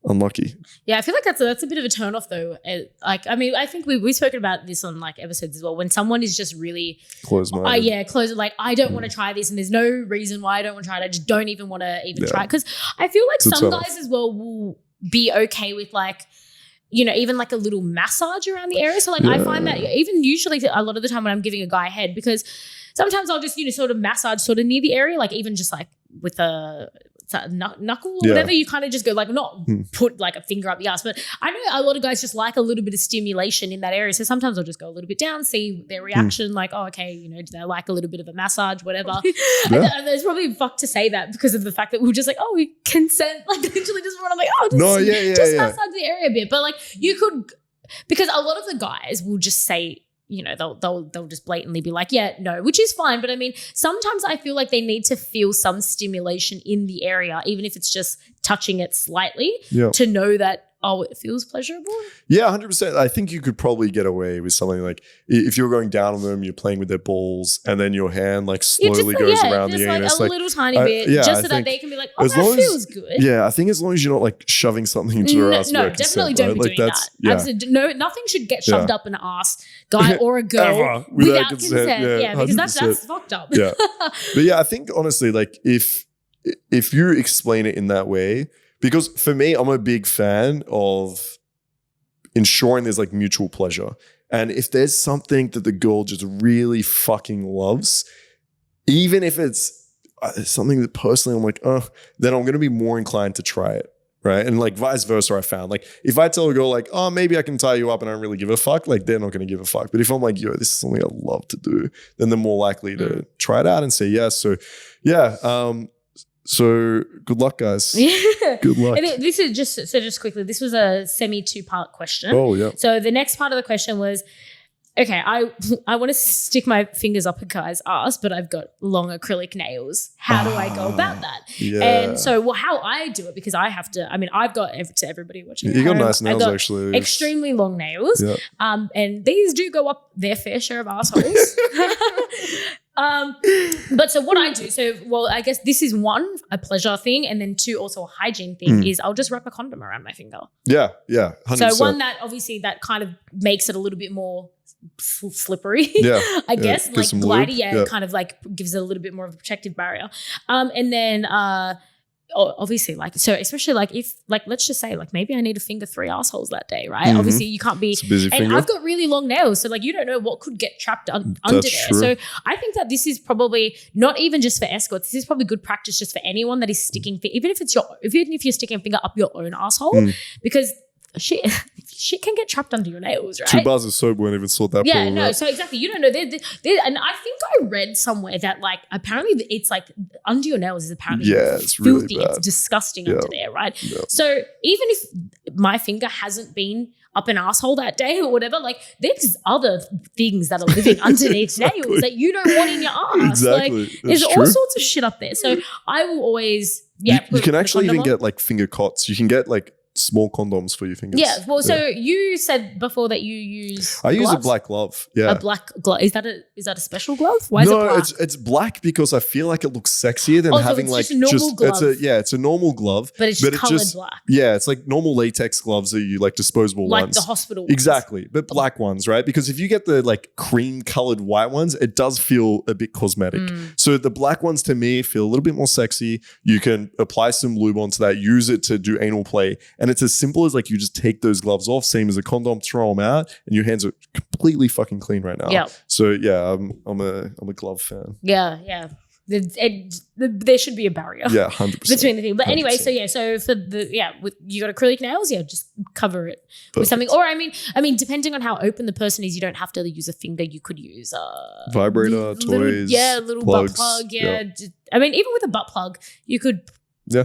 unlucky. Yeah, I feel like that's a bit of a turn off though. Like, I mean, I think we've spoken about this on like episodes as well. When someone is just really closed-minded. Closed. Like, I don't want to try this, and there's no reason why I don't want to try it. I just don't even want to try it, because I feel like some guys as well will be okay with like, you know, even like a little massage around the area. So like, I find that even usually a lot of the time when I'm giving a guy a head, because sometimes I'll just, you know, sort of massage sort of near the area, like even just like with a knuckle or whatever, you kind of just go like, not put like a finger up the ass, but I know a lot of guys just like a little bit of stimulation in that area. So sometimes I'll just go a little bit down, see their reaction, like, oh, okay, you know, do they like a little bit of a massage, whatever. And there's probably fuck to say that because of the fact that we were just like, oh, we consent, like literally just want to like, oh, just massage the area a bit. But like you could, because a lot of the guys will just say, you know, they'll just blatantly be like, yeah, no, which is fine. But I mean, sometimes I feel like they need to feel some stimulation in the area, even if it's just touching it slightly, to know that, oh, it feels pleasurable. Yeah, 100%. I think you could probably get away with something like if you're going down on them, you're playing with their balls, and then your hand like slowly goes around the anus. Like a little tiny bit, just so that they can be like, oh, that feels good. Yeah, I think as long as you're not like shoving something into their ass. No, definitely don't be doing that. Absolutely, no, nothing should get shoved up an ass, guy or a girl, without consent. Yeah, because that's fucked up. Yeah, but yeah, I think honestly, like if you explain it in that way. Because for me, I'm a big fan of ensuring there's like mutual pleasure. And if there's something that the girl just really fucking loves, even if it's something that personally I'm like, then I'm going to be more inclined to try it. Right. And like vice versa, I found like if I tell a girl like, oh, maybe I can tie you up and I don't really give a fuck, like they're not going to give a fuck. But if I'm like, yo, this is something I love to do, then they're more likely to try it out and say yes. So yeah. So good luck, guys. Yeah. Good luck. And this is just quickly, this was a semi 2-part question. Oh, yeah. So the next part of the question was, okay, I want to stick my fingers up a guy's ass, but I've got long acrylic nails. How do I go about that? Yeah. And so how I do it, because I have to, I mean, I've got, to everybody watching. You got nice nails, actually. Extremely long nails. Yeah. And these do go up their fair share of assholes. But so what I do, I guess this is one, a pleasure thing, and then 2, also a hygiene thing is I'll just wrap a condom around my finger. Yeah, 100%. So one that obviously that kind of makes it a little bit more slippery, I guess, like glidey, kind of like gives it a little bit more of a protective barrier. And then obviously, like, so especially like if, like, let's just say like maybe I need to finger 3 assholes that day, right? Obviously you can't be, it's a busy and finger. I've got really long nails, so like you don't know what could get trapped under there. True. So I think that this is probably not even just for escorts. This is probably good practice just for anyone that is sticking, even if you're sticking a finger up your own asshole, because shit can get trapped under your nails, right? 2 bars of soap won't even sort that problem out. So exactly. You don't know. And I think I read somewhere that like apparently it's like under your nails is apparently it's filthy. really bad. It's disgusting under there, right? Yeah. So even if my finger hasn't been up an asshole that day or whatever, like there's other things that are living underneath nails that you don't want in your ass. Exactly. Like there's all sorts of shit up there. So I will always, you can actually even get like finger cots. You can get like small condoms for your fingers. Yeah. Well, so you said before that you use I use a gloves? black glove. Yeah. A black glove. Is that a special glove? Why is it black? it's black because I feel like it looks sexier than having so it's just a normal glove. It's a normal glove. But it's just colored black. Yeah, it's like normal latex gloves that you like disposable like ones. Like the hospital ones. Exactly. But black ones, right? Because if you get the like cream colored white ones, it does feel a bit cosmetic. So the black ones to me feel a little bit more sexy. You can apply some lube onto that, use it to do anal play. And it's as simple as like you just take those gloves off, same as a condom, throw them out, and your hands are completely fucking clean right now. Yeah. So yeah, I'm a glove fan. Yeah, yeah. There should be a barrier. Yeah, 100% between the thing. But 100%. anyway, so for you got acrylic nails, just cover it with something. Or I mean, depending on how open the person is, you don't have to use a finger. You could use a vibrator, toys, little plugs, butt plug. Yeah. I mean, even with a butt plug, you could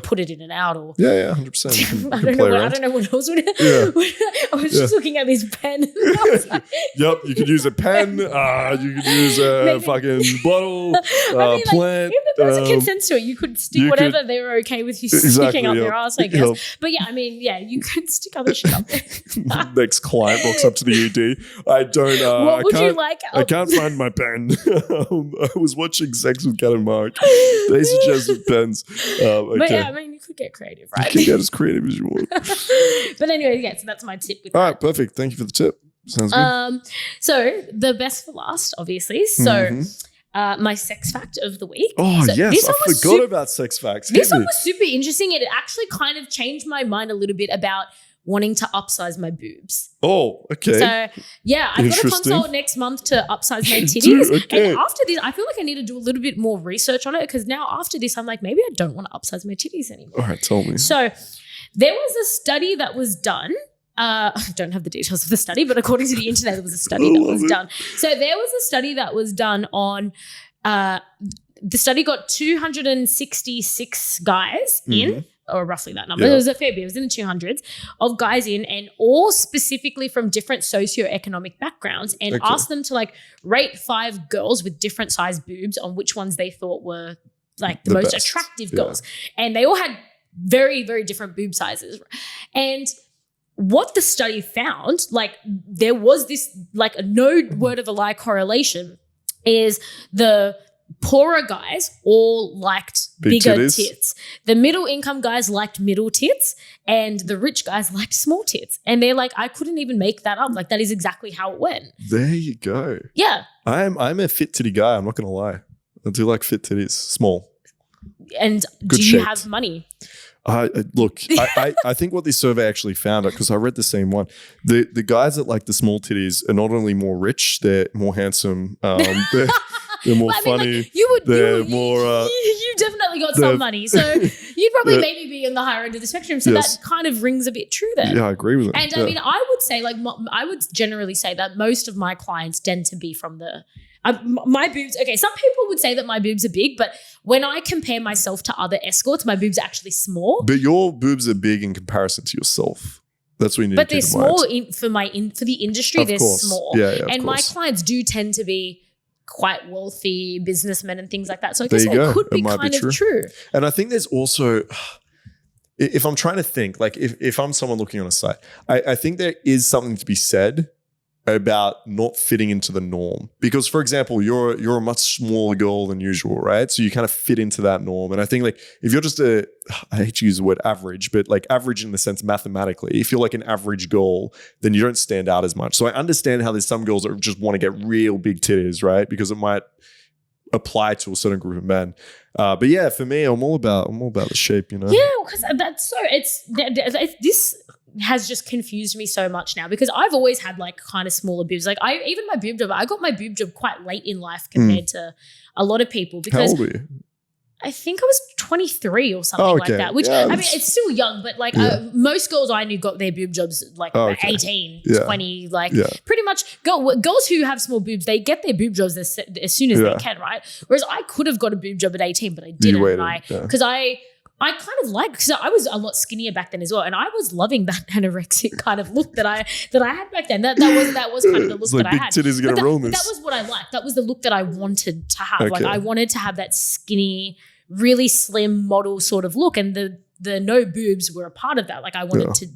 put it in and out, or 100%. I don't know what else would. I was just looking at this pen. Like, yep, you could use a pen. You could use a fucking bottle, plant. If the person consents to it, you could stick whatever they're okay with you sticking up their ass, I guess. Yep. But yeah, I mean, you could stick other shit up there. Next client walks up to the ED. I don't. What would you like? I can't find my pen. I was watching Sex with Cat and Mark. They suggested pens. But yeah, I mean, you could get creative, right? You can get as creative as you want. But anyway, so that's my tip with All right, perfect. Thank you for the tip. Sounds good. So the best for last, obviously. So my sex fact of the week. Oh, so yes. I forgot about sex facts. This one was super interesting. It actually kind of changed my mind a little bit about wanting to upsize my boobs. Oh, okay. So, yeah, I've got a consult next month to upsize my titties. And after this, I feel like I need to do a little bit more research on it, because now after this, I'm like, maybe I don't want to upsize my titties anymore. All right, tell me. So there was a study that was done. I don't have the details of the study, but according to the internet, there was a study that was done. So there was a study that was done on the study got 266 guys in, or roughly that number. It was a fair bit. It was in the 200s of guys in, and all specifically from different socioeconomic backgrounds, and asked them to like rate 5 girls with different sized boobs on which ones they thought were like the most attractive girls. And they all had very, very different boob sizes. And what the study found, like there was this like a no word of a lie correlation, is the poorer guys all liked bigger tits. The middle income guys liked middle tits, and the rich guys liked small tits. And they're like, I couldn't even make that up. Like that is exactly how it went. There you go. Yeah. I'm a fit titty guy. I'm not going to lie. I do like fit titties, small. And do you have money? Look, I think what this survey actually found, because I read the same one, the guys that like the small titties are not only more rich, they're more handsome, they're more funny. Like, you definitely got some money, so you'd probably maybe be on the higher end of the spectrum. So that kind of rings a bit true there. Yeah, I agree with it. And I mean, I would say, like, I would generally say that most of my clients tend to be from the. My boobs, okay, some people would say that my boobs are big, but when I compare myself to other escorts, my boobs are actually small. But your boobs are big in comparison to yourself. That's what you need to keep in mind. But they're small for the industry, they're small. Yeah, and my clients do tend to be quite wealthy businessmen and things like that. So I there guess it could be kind of true. And I think there's also, if I'm trying to think, like if I'm someone looking on a site, I think there is something to be said about not fitting into the norm. Because, for example, you're a much smaller girl than usual, right? So you kind of fit into that norm. And I think like if you're just I hate to use the word average, but like average in the sense mathematically, if you're like an average girl, then you don't stand out as much. So I understand how there's some girls that just want to get real big titties, right? Because it might apply to a certain group of men. But yeah, for me, I'm all about the shape, you know? Yeah, because that's so this has just confused me so much now, because I've always had like kind of smaller boobs. Like my boob job, I got my boob job quite late in life compared to a lot of people. Because how old were you? I think I was 23 or something like that, which I mean, it's still young, but like most girls I knew got their boob jobs like 18, 20, like pretty much girls who have small boobs, they get their boob jobs as soon as they can, right? Whereas I could have got a boob job at 18, but I didn't. Because I kind of like, because I was a lot skinnier back then as well, and I was loving that anorexic kind of look that I had back then. That was kind of the look that I had. Titties but that was what I liked. That was the look that I wanted to have. Okay. Like I wanted to have that skinny, really slim model sort of look, and the no boobs were a part of that. Like I wanted to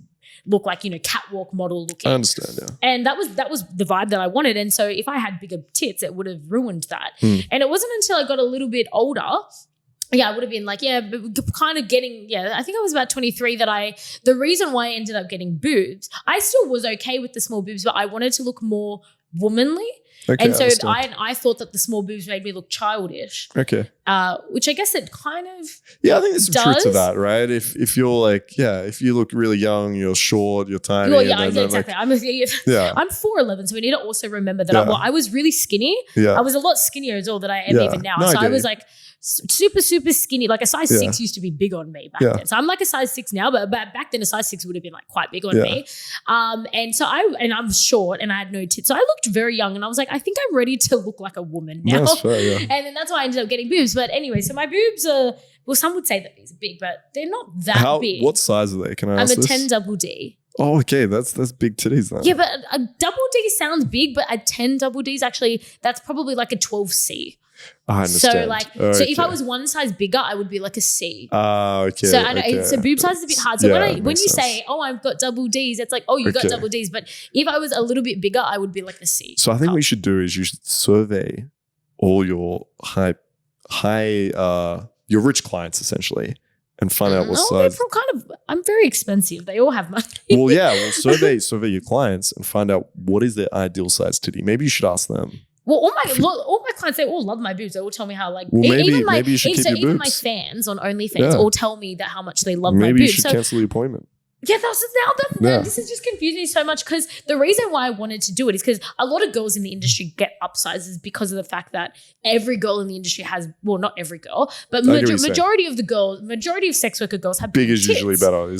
look like, catwalk model looking. I understand, yeah. And that was the vibe that I wanted. And so if I had bigger tits, it would have ruined that. And it wasn't until I got a little bit older, I would have been like, kind of getting, I think I was about 23 the reason why I ended up getting boobs, I still was okay with the small boobs, but I wanted to look more womanly. Okay, and so I thought that the small boobs made me look childish. Okay. Which I guess it kind of I think there's some truth to that, right? If you're like, if you look really young, you're short, you're tiny. Well, exactly. I'm 4'11", so we need to also remember that I was really skinny. Yeah. I was a lot skinnier as well than I am even now. So I was like super, super skinny. Like a size 6 used to be big on me back then. So I'm like a size 6 now, but back then a size 6 would have been like quite big on me. And so I'm short and I had no tits. So I looked very young and I was like, I think I'm ready to look like a woman now. That's fair, And then that's why I ended up getting boobs. But anyway, so my boobs are, well, some would say that these are big, but they're not that big. What size are they? Can I ask this? I'm a 10 double D. Oh, okay. That's big titties then. Yeah, but a double D sounds big, but a 10 double D is actually, that's probably like a 12C. I understand. So if I was one size bigger, I would be like a C. Okay. So I know, so boob size is a bit hard. So when you sense. say, oh, I've got double Ds, it's like, oh, you got double Ds. But if I was a little bit bigger, I would be like a C. So I think what you should do is you should survey all your your rich clients essentially and find out what size. I'm very expensive. They all have money. Well, survey your clients and find out what is their ideal size titty. Maybe you should ask them. Well, all my clients, they all love my boobs. They all tell me how maybe you should keep your boobs. Even my fans on OnlyFans all tell me that how much they love my boobs. Maybe you should cancel the appointment. Yeah, this has just confused me so much because the reason why I wanted to do it is because a lot of girls in the industry get upsizes because of the fact that every girl in the industry has, well, not every girl, but majority of sex worker girls have big is tits. Usually better.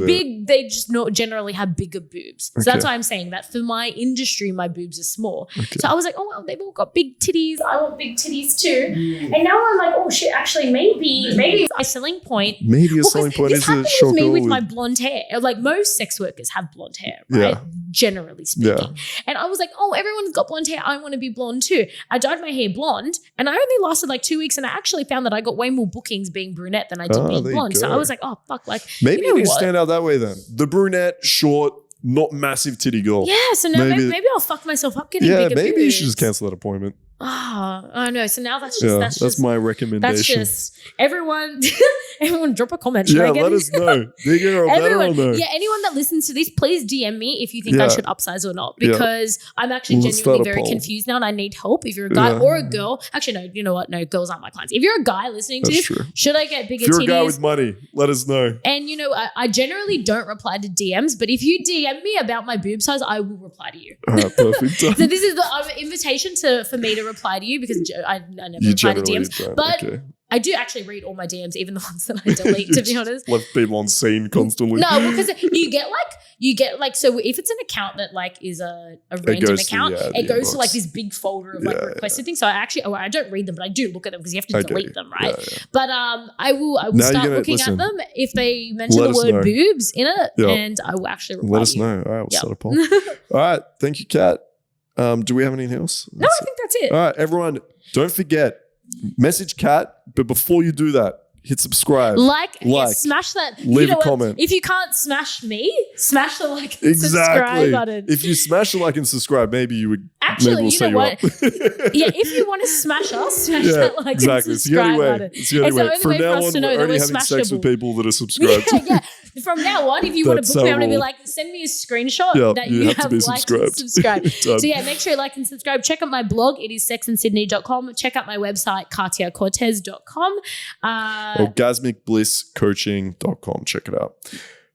Big, they just not generally have bigger boobs. So that's why I'm saying that for my industry, my boobs are small. Okay. So I was like, oh, well, they've all got big titties. I want big titties too. And now I'm like, oh shit, actually maybe my selling point. Maybe a selling point is a short me girl with my blonde hair. Like most sex workers have blonde hair, right? Generally speaking. Yeah. And I was like, oh, everyone's got blonde hair. I want to be blonde too. I dyed my hair blonde and I only lasted like 2 weeks and I actually found that I got way more bookings being brunette than I did being blonde. So I was like, oh, fuck. Like, maybe you need to stand out that way then. The brunette, short, not massive titty girl. Yeah, so now maybe I'll fuck myself up getting bigger boobs. Maybe you should just cancel that appointment. Oh, I know. So now that's my recommendation. That's just everyone drop a comment. Yeah, let us know. Bigger or better or no? Yeah, anyone that listens to this, please DM me if you think I should upsize or not because I'm actually genuinely very confused now and I need help. If you're a guy or a girl, actually no, you know what? No, girls aren't my clients. If you're a guy listening to this, should I get bigger titties? If you're a guy with money, let us know. And I generally don't reply to DMs, but if you DM me about my boob size, I will reply to you. Perfect. So this is the invitation for me to reply to you because I never reply to DMs. But I do actually read all my DMs, even the ones that I delete, to be honest. Left people on scene constantly. No, because you get so if it's an account that like is a random account, it goes to like this big folder of like requested things. So I don't read them, but I do look at them because you have to delete them, right? Yeah. But I will start looking at them if they mention the word boobs in it, and I will actually reply. Let us know. All right, we'll start a poll. All right, thank you, Kat. Do we have anything else? No, I think that's it. All right, everyone, don't forget, message Kat, but before you do that, hit subscribe. Smash that. Leave a comment. If you can't smash me, smash the like and subscribe button. If you smash the like and subscribe, maybe you would. Actually, maybe we'll you know what? If you want to smash us, smash that like and subscribe button. It's the only way. From now on, we're only having sex with people that are subscribed. From now on, if you want to book me, I'm going to be like, send me a screenshot that you have liked and subscribed. So make sure you like and subscribe. Check out my blog. It is sexandsydney.com. Check out my website, katiacortez.com. Orgasmicblisscoaching.com. Check it out.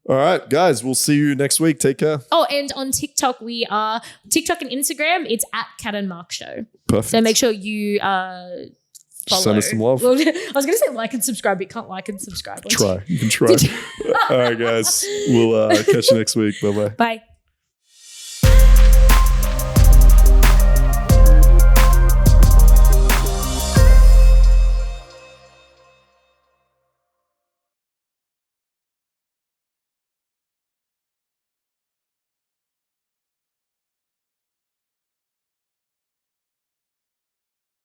All right, guys, we'll see you next week. Take care. Oh, and on TikTok, we are TikTok and Instagram. It's at Kat and Mark Show. Perfect. So make sure you follow. Send us some love. Well, I was going to say like and subscribe, but you can't like and subscribe. You can try. All right, guys. We'll catch you next week. Bye-bye. Bye.